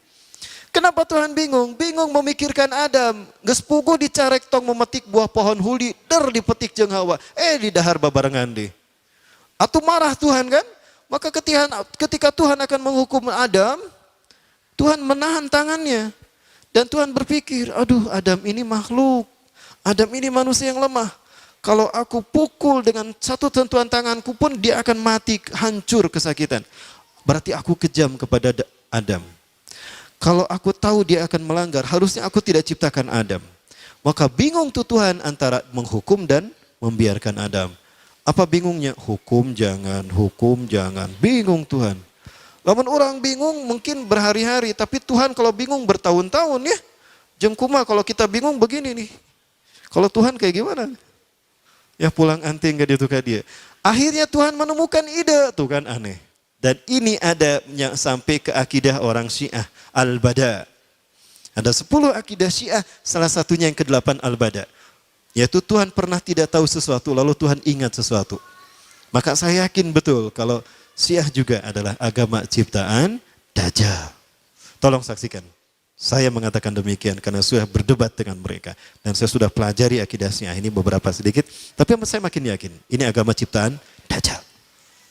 Kenapa Tuhan bingung? Bingung memikirkan Adam. Geus puguh dicarek tong memetik buah pohon huli, dipetik jeung Hawa. Di dahar babarengan deh. Atuh marah Tuhan kan? Maka ketika Tuhan akan menghukum Adam, Tuhan menahan tangannya. Dan Tuhan berpikir, aduh Adam ini makhluk. Adam ini manusia yang lemah. Kalau aku pukul dengan satu tentuan tanganku pun dia akan mati, hancur kesakitan. Berarti aku kejam kepada Adam. Kalau aku tahu dia akan melanggar, harusnya aku tidak ciptakan Adam. Maka bingung tuh Tuhan antara menghukum dan membiarkan Adam. Apa bingungnya? Hukum jangan. Bingung Tuhan. Lamun orang bingung mungkin berhari-hari, tapi Tuhan kalau bingung bertahun-tahun ya. Jengkuma kalau kita bingung begini nih. Kalau Tuhan kayak gimana? Ya pulang anting gak dituka dia. Akhirnya Tuhan menemukan ide, tuh kan aneh. Dan ini ada yang sampai ke akidah orang Syiah, Al-Bada. Ada 10 akidah Syiah, salah satunya yang ke-8 Al-Bada. Yaitu Tuhan pernah tidak tahu sesuatu, lalu Tuhan ingat sesuatu. Maka saya yakin betul kalau Syiah juga adalah agama ciptaan Dajjal. Tolong saksikan. Saya mengatakan demikian karena sudah berdebat dengan mereka. Dan saya sudah pelajari akidah Syiah ini beberapa sedikit. Tapi saya makin yakin, ini agama ciptaan Dajjal.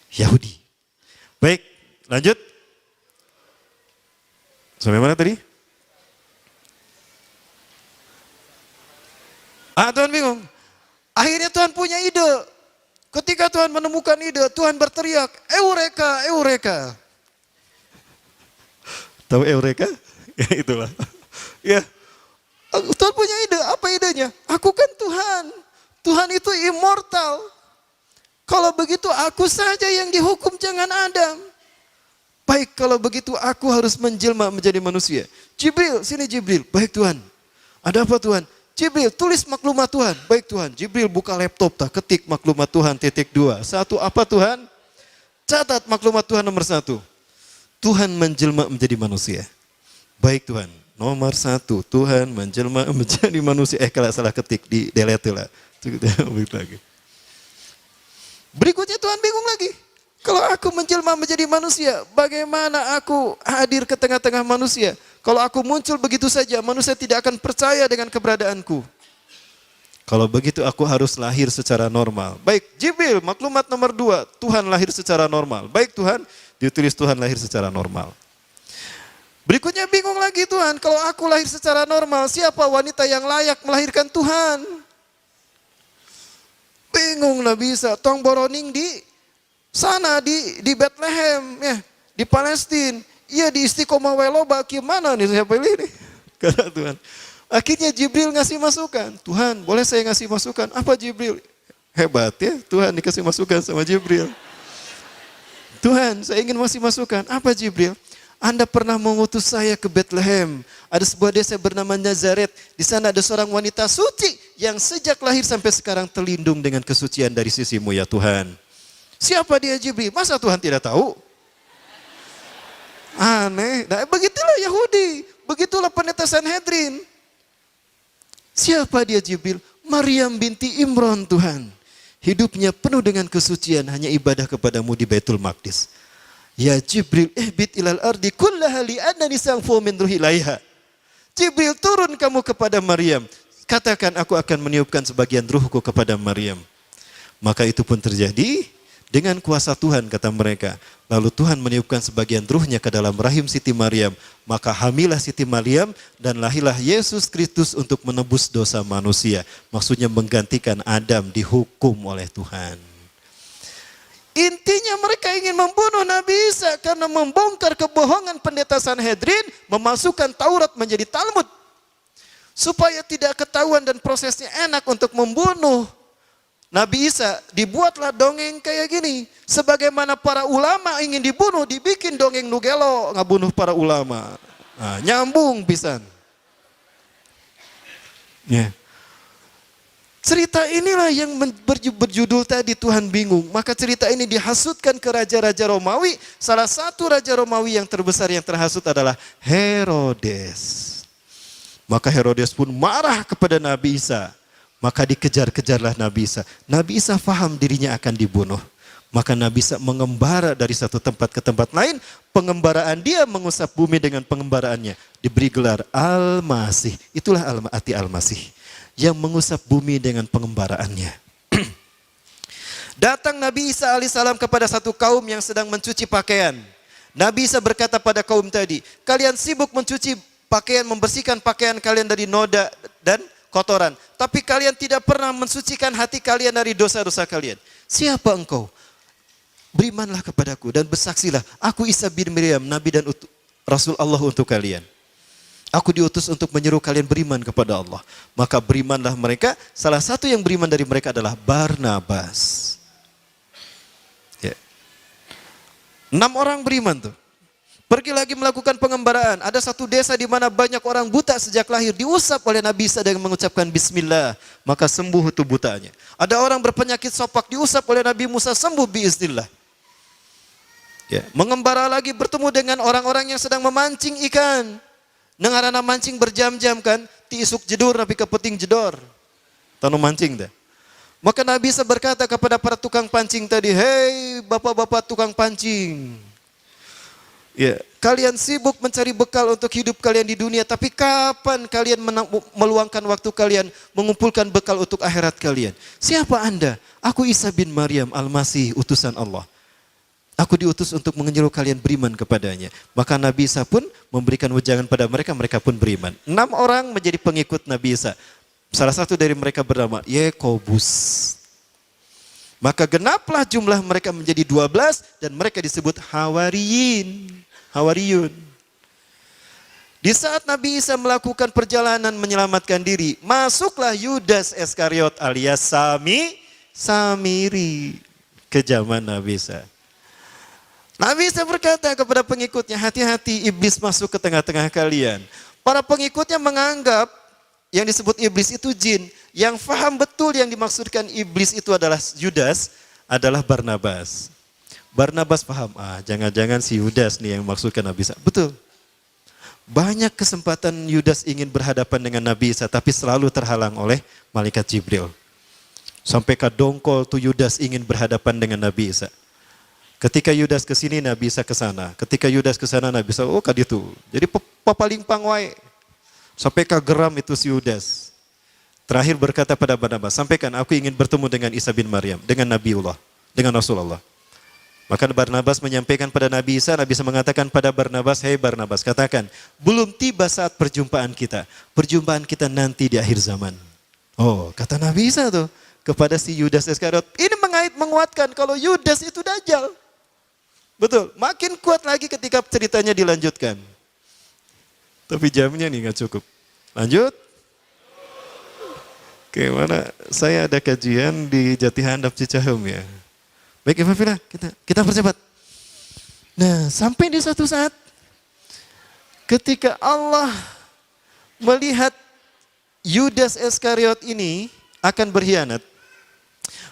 Yahudi. Baik, lanjut. Sampai mana tadi? Tuhan bingung. Akhirnya Tuhan punya ide. Ketika Tuhan menemukan ide, Tuhan berteriak, Eureka, Eureka. Tahu Eureka? Ya itulah. Ya, Tuhan punya ide. Apa idenya? Aku kan Tuhan. Tuhan itu immortal. Kalau begitu aku saja yang dihukum, jangan Adam. Baik, kalau begitu aku harus menjelma menjadi manusia. Jibril, sini Jibril. Baik Tuhan. Ada apa Tuhan? Jibril, tulis maklumat Tuhan. Baik Tuhan. Jibril buka laptop, ketik maklumat Tuhan ×2. Satu apa Tuhan? Catat maklumat Tuhan nomor 1. Tuhan menjelma menjadi manusia. Baik Tuhan. Nomor 1, Tuhan menjelma menjadi manusia. Kalau salah ketik, di delete lah. Lagi. Berikutnya Tuhan bingung lagi. Kalau aku menjelma menjadi manusia, bagaimana aku hadir ke tengah-tengah manusia? Kalau aku muncul begitu saja, manusia tidak akan percaya dengan keberadaanku. Kalau begitu aku harus lahir secara normal. Baik, Jibril, maklumat nomor 2, Tuhan lahir secara normal. Baik Tuhan, ditulis Tuhan lahir secara normal. Berikutnya bingung lagi Tuhan, kalau aku lahir secara normal, siapa wanita yang layak melahirkan Tuhan? Bingung Nabi Isa, tong boroning di sana di Bethlehem, ya, di Palestina. Iya di Istiqomah Weloba, gimana nih saya pilih nih? Kata Tuhan. Akhirnya Jibril ngasih masukan. Tuhan, boleh saya ngasih masukan? Apa Jibril? Hebat ya, Tuhan dikasih masukan sama Jibril. Tuhan, saya ingin ngasih masukan. Apa Jibril? Anda pernah mengutus saya ke Bethlehem. Ada sebuah desa bernama Nazaret. Di sana ada seorang wanita suci yang sejak lahir sampai sekarang terlindung dengan kesucian dari sisimu ya Tuhan. Siapa dia Jibril? Masa Tuhan tidak tahu? Aneh. Nah, begitulah Yahudi. Begitulah pendeta Sanhedrin. Siapa dia Jibril? Maryam binti Imran Tuhan. Hidupnya penuh dengan kesucian, hanya ibadah kepadamu di Baitul Maqdis. Ya Jibril, ihbit ilal ardi kullaha li'annani sangfu min ruhi ilaiha. Jibril, turun kamu kepada Maryam. Katakan aku akan meniupkan sebagian ruhku kepada Maryam. Maka itu pun terjadi. Dengan kuasa Tuhan kata mereka. Lalu Tuhan meniupkan sebagian ruhnya ke dalam rahim Siti Maryam. Maka hamilah Siti Maryam dan lahirlah Yesus Kristus untuk menebus dosa manusia. Maksudnya menggantikan Adam dihukum oleh Tuhan. Intinya mereka ingin membunuh Nabi Isa karena membongkar kebohongan pendeta Sanhedrin, memasukkan Taurat menjadi Talmud. Supaya tidak ketahuan dan prosesnya enak untuk membunuh Nabi Isa, dibuatlah dongeng kayak gini. Sebagaimana para ulama ingin dibunuh, dibikin dongeng nugelo, ngabunuh para ulama. Nah, nyambung pisan. Ya. Cerita inilah yang berjudul tadi Tuhan bingung. Maka cerita ini dihasutkan ke raja-raja Romawi. Salah satu raja Romawi yang terbesar yang terhasut adalah Herodes. Maka Herodes pun marah kepada Nabi Isa. Maka dikejar-kejarlah Nabi Isa. Nabi Isa faham dirinya akan dibunuh. Maka Nabi Isa mengembara dari satu tempat ke tempat lain. Pengembaraan dia mengusap bumi dengan pengembaraannya. Diberi gelar Al-Masih. Itulah arti Al-Masih. Yang mengusap bumi dengan pengembaraannya. Datang Nabi Isa alaihissalam kepada satu kaum yang sedang mencuci pakaian. Nabi Isa berkata pada kaum tadi, kalian sibuk mencuci pakaian, membersihkan pakaian kalian dari noda dan kotoran. Tapi kalian tidak pernah mensucikan hati kalian dari dosa-dosa kalian. Siapa engkau? Berimanlah kepadaku dan bersaksilah. Aku Isa bin Maryam, Nabi dan Rasul Allah untuk kalian. Aku diutus untuk menyuruh kalian beriman kepada Allah. Maka berimanlah mereka. Salah satu yang beriman dari mereka adalah Barnabas. Ya. 6 orang beriman tuh. Pergi lagi melakukan pengembaraan. Ada satu desa di mana banyak orang buta sejak lahir. Diusap oleh Nabi Isa dengan mengucapkan Bismillah. Maka sembuh itu butanya. Ada orang berpenyakit sopak. Diusap oleh Nabi Musa. Sembuh biiznillah. Ya. Mengembara lagi bertemu dengan orang-orang yang sedang memancing ikan. Nengarana mancing berjam-jam kan. Ti isuk jedur Nabi kepeting jedor. Tanu mancing dah. Maka Nabi Isa berkata kepada para tukang pancing tadi. Hei bapak-bapak tukang pancing. Ya, kalian sibuk mencari bekal untuk hidup kalian di dunia, tapi kapan kalian meluangkan waktu kalian mengumpulkan bekal untuk akhirat kalian? Siapa Anda? Aku Isa bin Maryam Al-Masih, utusan Allah. Aku diutus untuk menyuruh kalian beriman kepadanya. Maka Nabi Isa pun memberikan wejangan pada mereka, mereka pun beriman. 6 orang menjadi pengikut Nabi Isa. Salah satu dari mereka bernama Yakobus. Maka genaplah jumlah mereka menjadi 12 dan mereka disebut Hawariyun. Di saat Nabi Isa melakukan perjalanan menyelamatkan diri, masuklah Yudas Iskariot alias Samiri ke zaman Nabi Isa. Nabi Isa berkata kepada pengikutnya, hati-hati iblis masuk ke tengah-tengah kalian. Para pengikutnya menganggap yang disebut iblis itu jin. Yang faham betul yang dimaksudkan iblis itu adalah Yudas, adalah Barnabas. Barnabas paham, jangan-jangan si Yudas nih yang maksudkan Nabi Isa. Betul. Banyak kesempatan Yudas ingin berhadapan dengan Nabi Isa, tapi selalu terhalang oleh malaikat Jibril. Sampai kadongkol tuh Yudas ingin berhadapan dengan Nabi Isa. Ketika Yudas ke sini, Nabi Isa ke sana. Ketika Yudas ke sana, Nabi Isa, oh kadi itu. Jadi papaling pangwai. Sampai geram itu si Yudas. Terakhir berkata pada Barnabas, sampaikan aku ingin bertemu dengan Isa bin Maryam, dengan Nabiullah, dengan Rasulullah. Maka Barnabas menyampaikan pada Nabi Isa mengatakan pada Barnabas, hei Barnabas, katakan, belum tiba saat perjumpaan kita. Perjumpaan kita nanti di akhir zaman. Oh, kata Nabi Isa tuh kepada si Yudas Iskariot. Ini menguatkan kalau Yudas itu Dajjal. Betul, makin kuat lagi ketika ceritanya dilanjutkan. Tapi jamnya nih nggak cukup. Lanjut. Oke, mana saya ada kajian di Jati Handap Cicahem ya. Baik Ibu Fila, kita percepat. Nah, sampai di suatu saat ketika Allah melihat Yudas Iskariot ini akan berkhianat,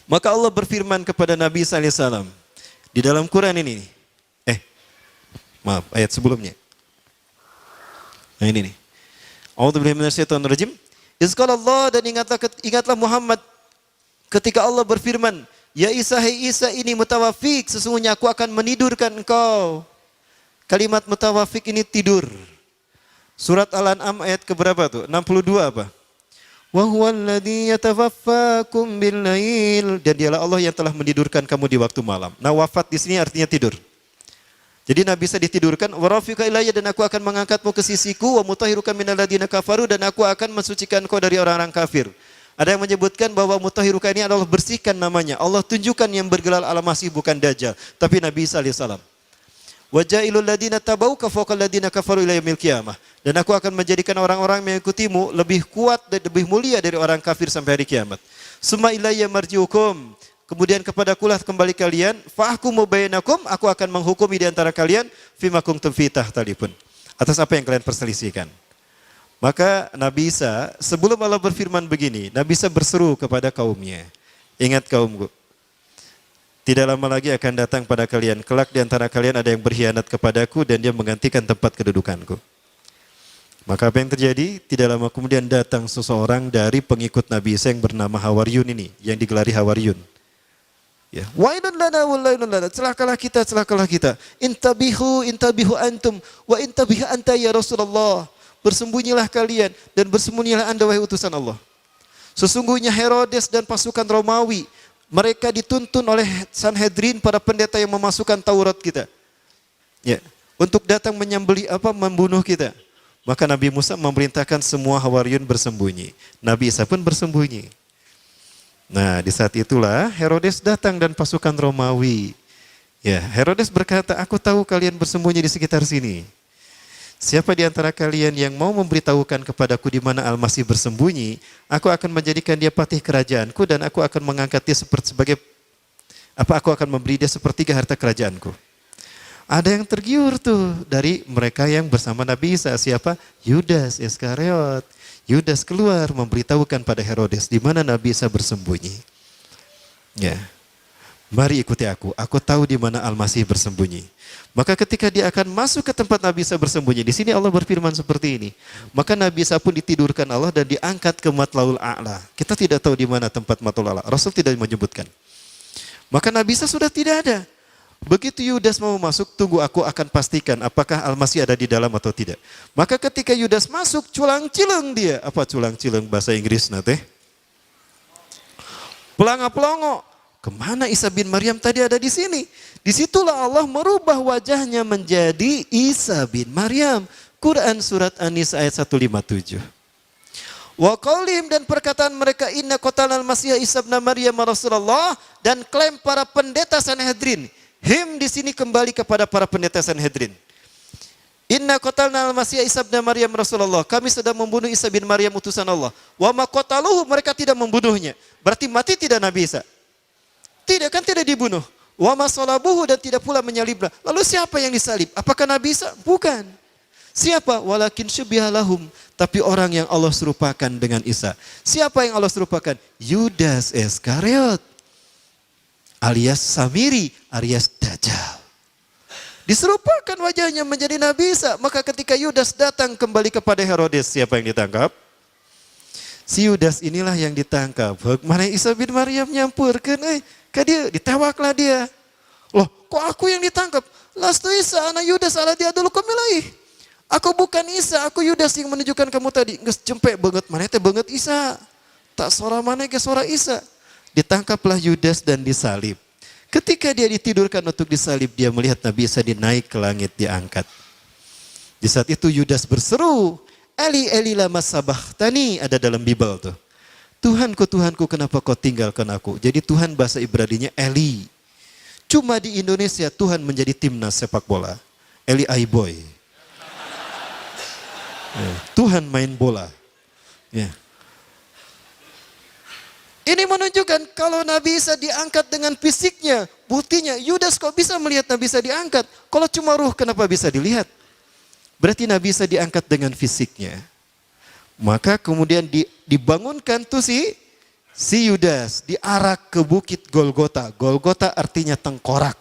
maka Allah berfirman kepada Nabi sallallahu alaihi wasallam di dalam Quran ini. Maaf, ayat sebelumnya. Nah ini nih. A'udzubillahi minasyaitonirrajim. Izqala Allah, dan ingatlah Muhammad ketika Allah berfirman, ya Isa, hei Isa, ini mutawafik, sesungguhnya aku akan menidurkan engkau. Kalimat mutawafik ini tidur. Surat Al-An'am ayat keberapa tuh? 62 apa? Wa huwallazi yatawaffakum bil-lail, dan dialah Allah yang telah menidurkan kamu di waktu malam. Nah, wafat di sini artinya tidur. Jadi Nabi bisa ditidurkan, wa rafiqa ilayya, dan aku akan mengangkatmu ke sisiku, wa mutahhiruka minal ladzina kafaru, dan aku akan mensucikan kau dari orang-orang kafir. Ada yang menyebutkan bahwa mutahhiruka ini adalah bersihkan namanya. Allah tunjukkan yang bergelar Al-Masih bukan Dajjal, tapi Nabi Isa alaihi salam. Wa ja'ilul ladzina tabauka fawqal ladzina kafaru ila yaumil qiyamah. Dan aku akan menjadikan orang-orang yang mengikutimu lebih kuat dan lebih mulia dari orang kafir sampai hari kiamat. Summa ilayya marji'ukum. Kemudian kepadakulah kembali kalian. Fahkumu bainakum, aku akan menghukumi di antara kalian fima kuntum fi tahtalifun. Atas apa yang kalian perselisihkan. Maka Nabi Isa sebelum Allah berfirman begini, Nabi Isa berseru kepada kaumnya. Ingat kaumku, tidak lama lagi akan datang pada kalian, kelak di antara kalian ada yang berkhianat kepadaku dan dia menggantikan tempat kedudukanku. Maka apa yang terjadi? Tidak lama kemudian datang seseorang dari pengikut Nabi Isa yang bernama Hawariyun ini, yang digelari Hawariyun. Ya, wailun lana wailun lana, celakalah kita, celakalah kita. Intabihu antum wa intabih anta ya Rasulullah. Bersembunyilah kalian dan bersembunyilah anda wahai utusan Allah. Sesungguhnya Herodes dan pasukan Romawi, mereka dituntun oleh Sanhedrin, para pendeta yang memasukkan Taurat kita. Ya, untuk datang membunuh kita. Maka Nabi Musa memerintahkan semua Hawariyun bersembunyi. Nabi Isa pun bersembunyi. Nah, di saat itulah Herodes datang dan pasukan Romawi. Ya, Herodes berkata, aku tahu kalian bersembunyi di sekitar sini. Siapa di antara kalian yang mau memberitahukan kepadaku di mana Al-Masih bersembunyi, aku akan menjadikan dia patih kerajaanku dan aku akan mengangkat dia aku akan memberi dia sepertiga harta kerajaanku. Ada yang tergiur tuh dari mereka yang bersama Nabi Isa. Siapa? Yudas Iskariot. Yudas keluar memberitahukan pada Herodes di mana Nabi Isa bersembunyi. Ya. Mari ikuti aku tahu di mana Al-Masih bersembunyi. Maka ketika dia akan masuk ke tempat Nabi Isa bersembunyi, di sini Allah berfirman seperti ini. Maka Nabi Isa pun ditidurkan Allah dan diangkat ke Matlaul A'la. Kita tidak tahu di mana tempat Matlaul A'la. Rasul tidak menyebutkan. Maka Nabi Isa sudah tidak ada. Begitu Yudas mau masuk, tunggu aku akan pastikan apakah Al-Masih ada di dalam atau tidak. Maka ketika Yudas masuk, culang-cileng dia. Apa culang-cileng bahasa Inggris nanti? Pelanga-pelongo. Kemana Isa bin Maryam tadi ada di sini? Disitulah Allah merubah wajahnya menjadi Isa bin Maryam. Quran surat An-Nisa ayat 157. Wa qaulihim, dan perkataan mereka, inna qatalnal Masih Isa bin Maryam Rasulullah, dan klaim para pendeta Sanhedrin. Him di sini kembali kepada para pendeta Sanhedrin. Inna qatalnal Masih Isa bin Maryam Rasulullah. Kami sedang membunuh Isa bin Maryam utusan Allah. Wa ma qataluhu, mereka tidak membunuhnya. Berarti mati tidak Nabi Isa? Tidak, kan tidak dibunuh. Wa ma salabuhu, dan tidak pula menyalibnya. Lalu siapa yang disalib? Apakah Nabi Isa? Bukan. Siapa? Walakin syubiha lahum, tapi orang yang Allah serupakan dengan Isa. Siapa yang Allah serupakan? Yudas Iskariot alias Samiri alias Dajjal. Diserupakan wajahnya menjadi Nabi Isa. Maka ketika Yudas datang kembali kepada Herodes, siapa yang ditangkap? Si Yudas inilah yang ditangkap. Mana Isa bin Maryam nyampurkan, dia ditewaklah dia. Loh, kok aku yang ditangkap? Lastu Isa, anak Yudas, ala dia dulu kami lagi. Aku bukan Isa, aku Yudas yang menunjukkan kamu tadi. Nges jempek banget, mana teh banget Isa. Tak sora mana ke sora Isa. Ditangkaplah Yudas dan disalib. Ketika dia ditidurkan untuk disalib, dia melihat Nabi Isa dinaik ke langit, diangkat. Di saat itu Yudas berseru, Eli Eli lama sabachthani, ada dalam Bible tuh. Tuhanku, kenapa kau tinggalkan aku? Jadi Tuhan bahasa Ibraninya Eli. Cuma di Indonesia Tuhan menjadi timnas sepak bola. Eli Aiboy. Tuhan main bola. Ya. Ini menunjukkan kalau Nabi Isa diangkat dengan fisiknya. Buktinya Yudas kok bisa melihat Nabi Isa diangkat? Kalau cuma ruh kenapa bisa dilihat? Berarti Nabi Isa diangkat dengan fisiknya. Maka kemudian dibangunkan tuh si Yudas, diarak ke bukit Golgota. Golgota artinya tengkorak.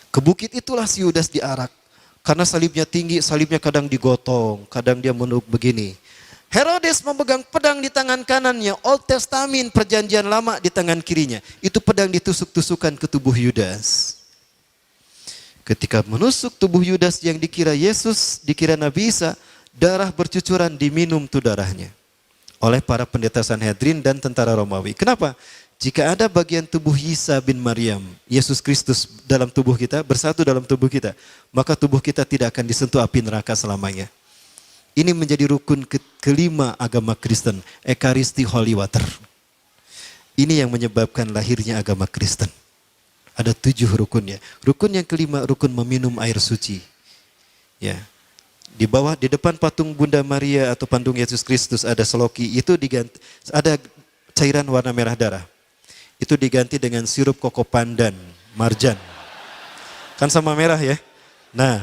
Ke bukit itulah si Yudas diarak. Karena salibnya tinggi, salibnya kadang digotong, kadang dia menunduk begini. Herodes memegang pedang di tangan kanannya, Old Testament perjanjian lama di tangan kirinya. Itu pedang ditusuk-tusukan ke tubuh Yudas. Ketika menusuk tubuh Yudas yang dikira Yesus, dikira Nabi Isa, darah bercucuran, diminum tuh darahnya oleh para pendeta Sanhedrin dan tentara Romawi. Kenapa? Jika ada bagian tubuh Isa bin Maryam, Yesus Kristus dalam tubuh kita, bersatu dalam tubuh kita, maka tubuh kita tidak akan disentuh api neraka selamanya. Ini menjadi rukun kelima agama Kristen, Ekaristi Holy Water. Ini yang menyebabkan lahirnya agama Kristen. Ada 7 rukunnya. Rukun yang kelima, rukun meminum air suci. Ya. Di bawah, di depan patung Bunda Maria atau patung Yesus Kristus ada seloki. Itu diganti, ada cairan warna merah darah. Itu diganti dengan sirup koko pandan, marjan. Kan sama merah ya. Nah,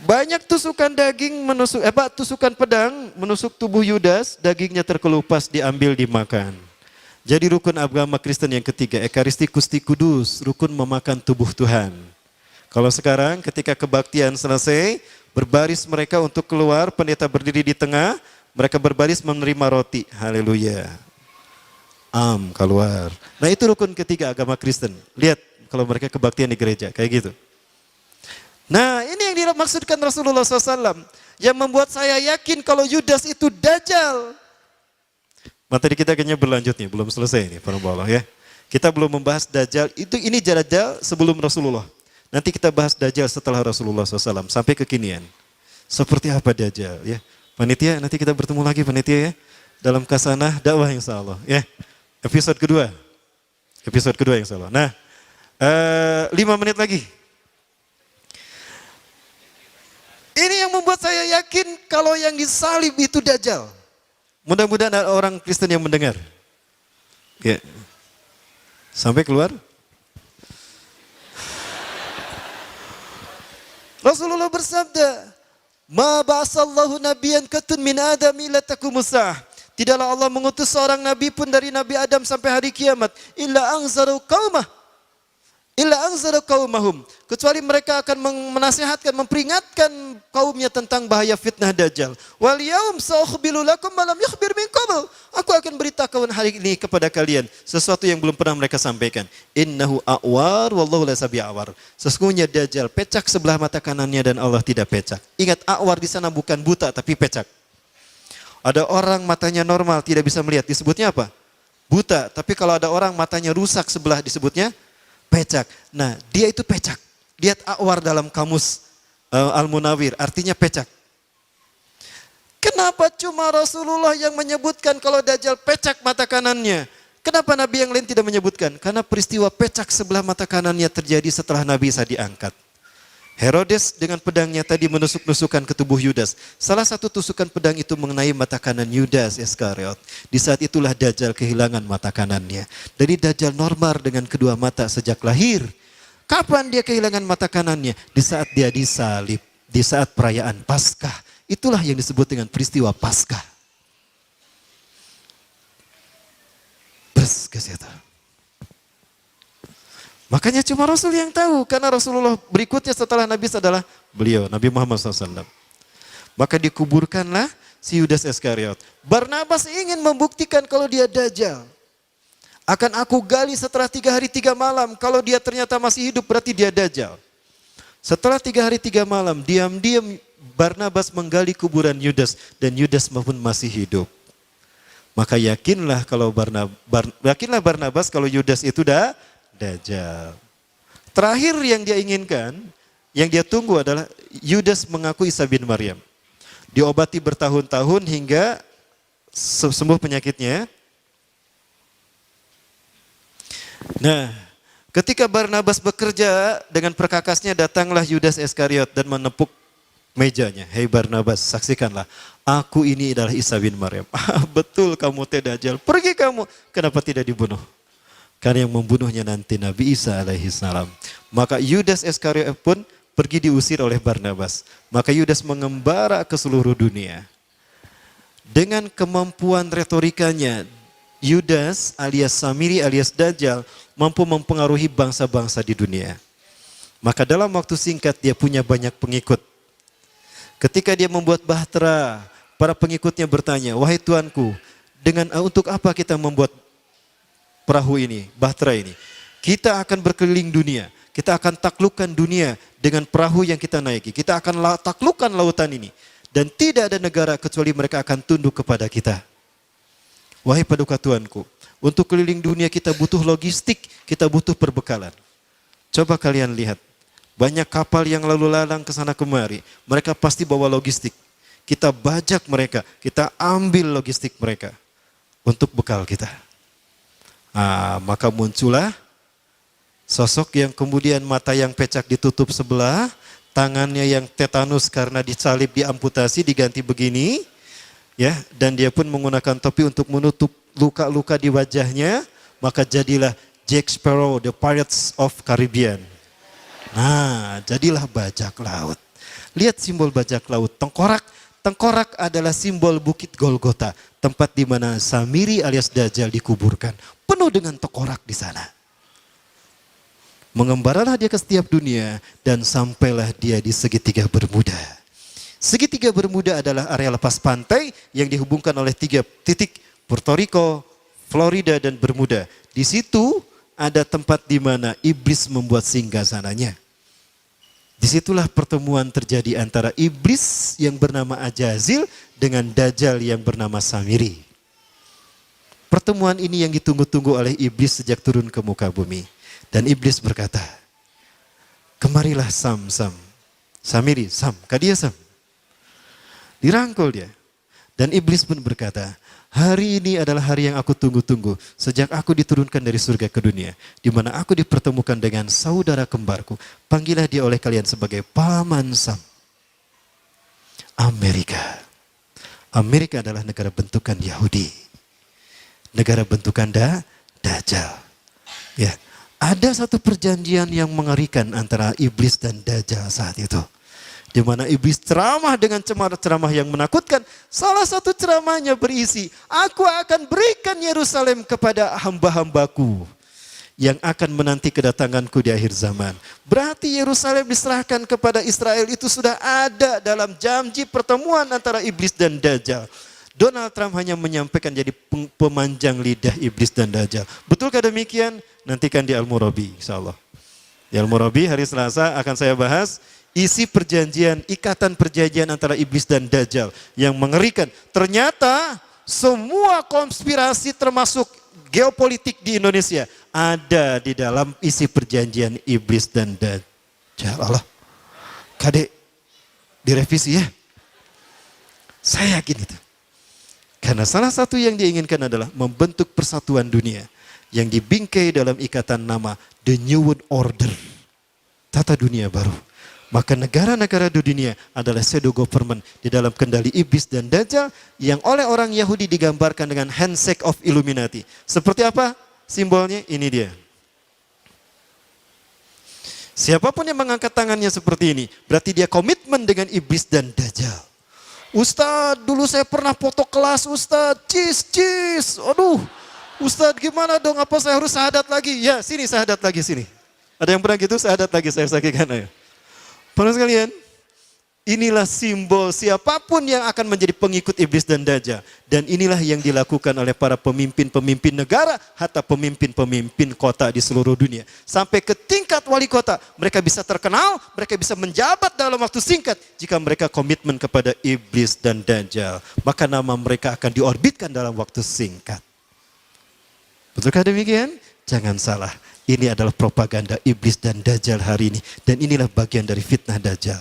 banyak tusukan daging menusuk, tusukan pedang menusuk tubuh Yudas, dagingnya terkelupas, diambil, dimakan. Jadi rukun agama Kristen yang ketiga, Ekaristi Gusti Kudus, rukun memakan tubuh Tuhan. Kalau sekarang ketika kebaktian selesai, berbaris mereka untuk keluar, pendeta berdiri di tengah, mereka berbaris menerima roti. Haleluya. Keluar. Nah itu rukun ketiga agama Kristen. Lihat kalau mereka kebaktian di gereja, kayak gitu. Nah ini yang dimaksudkan Rasulullah SAW, yang membuat saya yakin kalau Yudas itu Dajjal. Materi kita kayaknya berlanjut nih, belum selesai nih para Allah ya. Kita belum membahas Dajjal, ini Dajjal sebelum Rasulullah. Nanti kita bahas Dajjal setelah Rasulullah SAW, sampai kekinian. Seperti apa Dajjal ya. Panitia, nanti kita bertemu lagi panitia ya. Dalam kasanah dakwah insya Allah ya. Episode kedua insya Allah. Nah, 5 menit lagi. Ini yang membuat saya yakin kalau yang disalib itu Dajjal. Mudah-mudahan ada orang Kristen yang mendengar. Ya. Sampai keluar. Rasulullah bersabda, "Ma ba'asallahu nabiyyan katun min Adam ila taqumusah." Tidaklah Allah mengutus seorang nabi pun dari Nabi Adam sampai hari kiamat, illa anzaru qaumahum. Kecuali mereka akan menasihatkan, memperingatkan kaumnya tentang bahaya fitnah Dajjal. Wal yaum sa'ukhbiru lakum ma lam yukhbir min qabl. Aku akan beritakan hari ini kepada kalian sesuatu yang belum pernah mereka sampaikan. Innahu a'war wallahu la sabi'awar. Sesungguhnya Dajjal pecak sebelah mata kanannya dan Allah tidak pecak. Ingat, a'war di sana bukan buta tapi pecak. Ada orang matanya normal tidak bisa melihat, disebutnya apa? Buta. Tapi kalau ada orang matanya rusak sebelah, disebutnya pecak. Nah, dia itu pecak. Lihat a'war dalam kamus Al-Munawir, artinya pecak. Kenapa cuma Rasulullah yang menyebutkan kalau Dajjal pecak mata kanannya? Kenapa Nabi yang lain tidak menyebutkan? Karena peristiwa pecak sebelah mata kanannya terjadi setelah Nabi Isa diangkat. Herodes dengan pedangnya tadi menusuk-nusukan ke tubuh Yudas. Salah satu tusukan pedang itu mengenai mata kanan Yudas Iskariot. Di saat itulah Dajjal kehilangan mata kanannya. Dari Dajjal normal dengan kedua mata sejak lahir. Kapan dia kehilangan mata kanannya? Di saat dia disalib. Di saat perayaan Paskah. Itulah yang disebut dengan peristiwa Paskah. Bers ke situ. Makanya cuma Rasul yang tahu, karena Rasulullah berikutnya setelah Nabi adalah beliau, Nabi Muhammad SAW. Maka dikuburkanlah si Yudas Iskariot. Barnabas ingin membuktikan kalau dia Dajjal. Akan aku gali setelah 3 hari 3 malam. Kalau dia ternyata masih hidup berarti dia Dajjal. Setelah 3 hari 3 malam, diam-diam Barnabas menggali kuburan Yudas dan Yudas pun masih hidup. Maka yakinlah Barnabas kalau Yudas itu Dajjal. Terakhir yang dia inginkan, yang dia tunggu adalah Yudas mengaku Isa bin Maryam. Diobati bertahun-tahun hingga sembuh penyakitnya. Nah, ketika Barnabas bekerja dengan perkakasnya, datanglah Yudas Iskariot dan menepuk mejanya. Hei Barnabas, saksikanlah, aku ini adalah Isa bin Maryam. Betul kamu Dajjal, pergi kamu. Kenapa tidak dibunuh? Karena yang membunuhnya nanti Nabi Isa alaihissalam. Maka Yudas Iskariot pun pergi diusir oleh Barnabas. Maka Yudas mengembara ke seluruh dunia. Dengan kemampuan retorikanya, Yudas alias Samiri alias Dajjal mampu mempengaruhi bangsa-bangsa di dunia. Maka dalam waktu singkat dia punya banyak pengikut. Ketika dia membuat bahtera, para pengikutnya bertanya, wahai Tuanku, untuk apa kita membuat perahu ini, bahtera ini? Kita akan berkeliling dunia, kita akan taklukkan dunia dengan perahu yang kita naiki. Kita akan taklukkan lautan ini. Dan tidak ada negara kecuali mereka akan tunduk kepada kita. Wahai paduka Tuanku, untuk keliling dunia kita butuh logistik, kita butuh perbekalan. Coba kalian lihat, banyak kapal yang lalu lalang ke sana kemari. Mereka pasti bawa logistik. Kita bajak mereka, kita ambil logistik mereka untuk bekal kita. Maka muncullah sosok yang kemudian mata yang pecak ditutup sebelah, tangannya yang tetanus karena disalib, diamputasi, diganti begini, ya, dan dia pun menggunakan topi untuk menutup luka-luka di wajahnya, maka jadilah Jack Sparrow, the Pirates of Caribbean. Nah, jadilah bajak laut. Lihat simbol bajak laut, tengkorak. Tengkorak adalah simbol Bukit Golgota, tempat di mana Samiri alias Dajjal dikuburkan. Penuh dengan tengkorak di sana. Mengembaralah dia ke setiap dunia dan sampailah dia di segitiga Bermuda. Segitiga Bermuda adalah area lepas pantai yang dihubungkan oleh 3 titik, Puerto Rico, Florida, dan Bermuda. Di situ ada tempat di mana iblis membuat singgasananya. Disitulah pertemuan terjadi antara iblis yang bernama Ajazil dengan Dajjal yang bernama Samiri. Pertemuan ini yang ditunggu-tunggu oleh iblis sejak turun ke muka bumi. Dan iblis berkata, kemarilah Sam. Samiri, Sam, kadia Sam. Dirangkul dia. Dan iblis pun berkata, hari ini adalah hari yang aku tunggu-tunggu sejak aku diturunkan dari surga ke dunia, di mana aku dipertemukan dengan saudara kembarku. Panggillah dia oleh kalian sebagai Paman Sam. Amerika. Amerika adalah negara bentukan Yahudi. Negara bentukan Dajjal. Ya, ada satu perjanjian yang mengerikan antara iblis dan Dajjal saat itu. Di mana iblis ceramah dengan ceramah yang menakutkan. Salah satu ceramahnya berisi, aku akan berikan Yerusalem kepada hamba-hambaku yang akan menanti kedatanganku di akhir zaman. Berarti Yerusalem diserahkan kepada Israel itu sudah ada dalam janji pertemuan antara iblis dan Dajjal. Donald Trump hanya menyampaikan jadi pemanjang lidah iblis dan Dajjal. Betulkah demikian? Nantikan di Al-Murabi insyaAllah. Di Al-Murabi hari Selasa akan saya bahas isi perjanjian, ikatan perjanjian antara iblis dan Dajjal yang mengerikan. Ternyata semua konspirasi termasuk geopolitik di Indonesia ada di dalam isi perjanjian iblis dan Dajjal. Allah, Kadek, direvisi ya. Saya yakin itu. Karena salah satu yang diinginkan adalah membentuk persatuan dunia yang dibingkai dalam ikatan nama The New World Order. Tata dunia baru. Maka negara-negara di dunia adalah pseudo government di dalam kendali iblis dan Dajjal yang oleh orang Yahudi digambarkan dengan handshake of Illuminati. Seperti apa simbolnya? Ini dia. Siapapun yang mengangkat tangannya seperti ini, berarti dia komitmen dengan iblis dan Dajjal. Ustadz, dulu saya pernah foto kelas Ustadz, cis. Aduh, Ustadz gimana dong, apa saya harus syahadat lagi? Ya, sini syahadat lagi, sini. Ada yang pernah gitu, syahadat lagi, saya saksikan ayo. Para sekalian, Inilah simbol siapapun yang akan menjadi pengikut iblis dan dajjal. Dan inilah yang dilakukan oleh para pemimpin-pemimpin negara, hatta pemimpin-pemimpin kota di seluruh dunia. Sampai ke tingkat wali kota, mereka bisa terkenal, mereka bisa menjabat dalam waktu singkat. Jika mereka komitmen kepada iblis dan dajjal, maka nama mereka akan diorbitkan dalam waktu singkat. Betulkah demikian? Jangan salah, ini adalah propaganda iblis dan dajjal hari ini. Dan inilah bagian dari fitnah dajjal.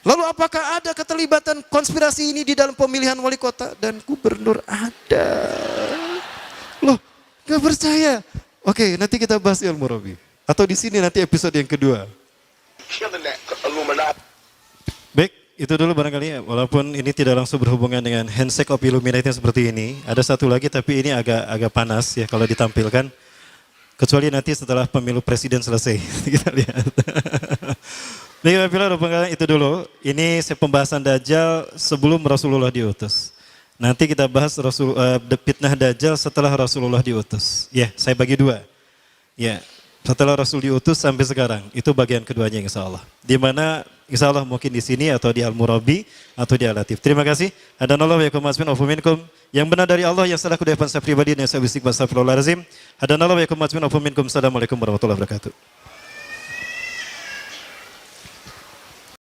Lalu apakah ada keterlibatan konspirasi ini di dalam pemilihan wali kota dan gubernur? Ada. Loh, gak percaya? Oke, nanti kita bahas ilmu Robi. Atau di sini nanti episode yang kedua. Baik, itu dulu barangkali ya. Walaupun ini tidak langsung berhubungan dengan handshake of Illuminati seperti ini. Ada satu lagi tapi ini agak panas ya kalau ditampilkan. Kecuali nanti setelah pemilu presiden selesai. Kita lihat. Baik, itu dulu. Ini pembahasan Dajjal sebelum Rasulullah diutus. Nanti kita bahas fitnah Dajjal setelah Rasulullah diutus. Ya, saya bagi dua. Ya, setelah Rasul diutus sampai sekarang. Itu bagian keduanya insya Allah. Di mana insya Allah mungkin di sini atau di Al-Murabi atau di Al-Latif. Terima kasih. Hadanallahu wa yakum asmin wa minkum. Yang benar dari Allah, yang salah kudayapan saya pribadi dan saya bisik bahasa Assalamualaikum warahmatullahi wabarakatuh.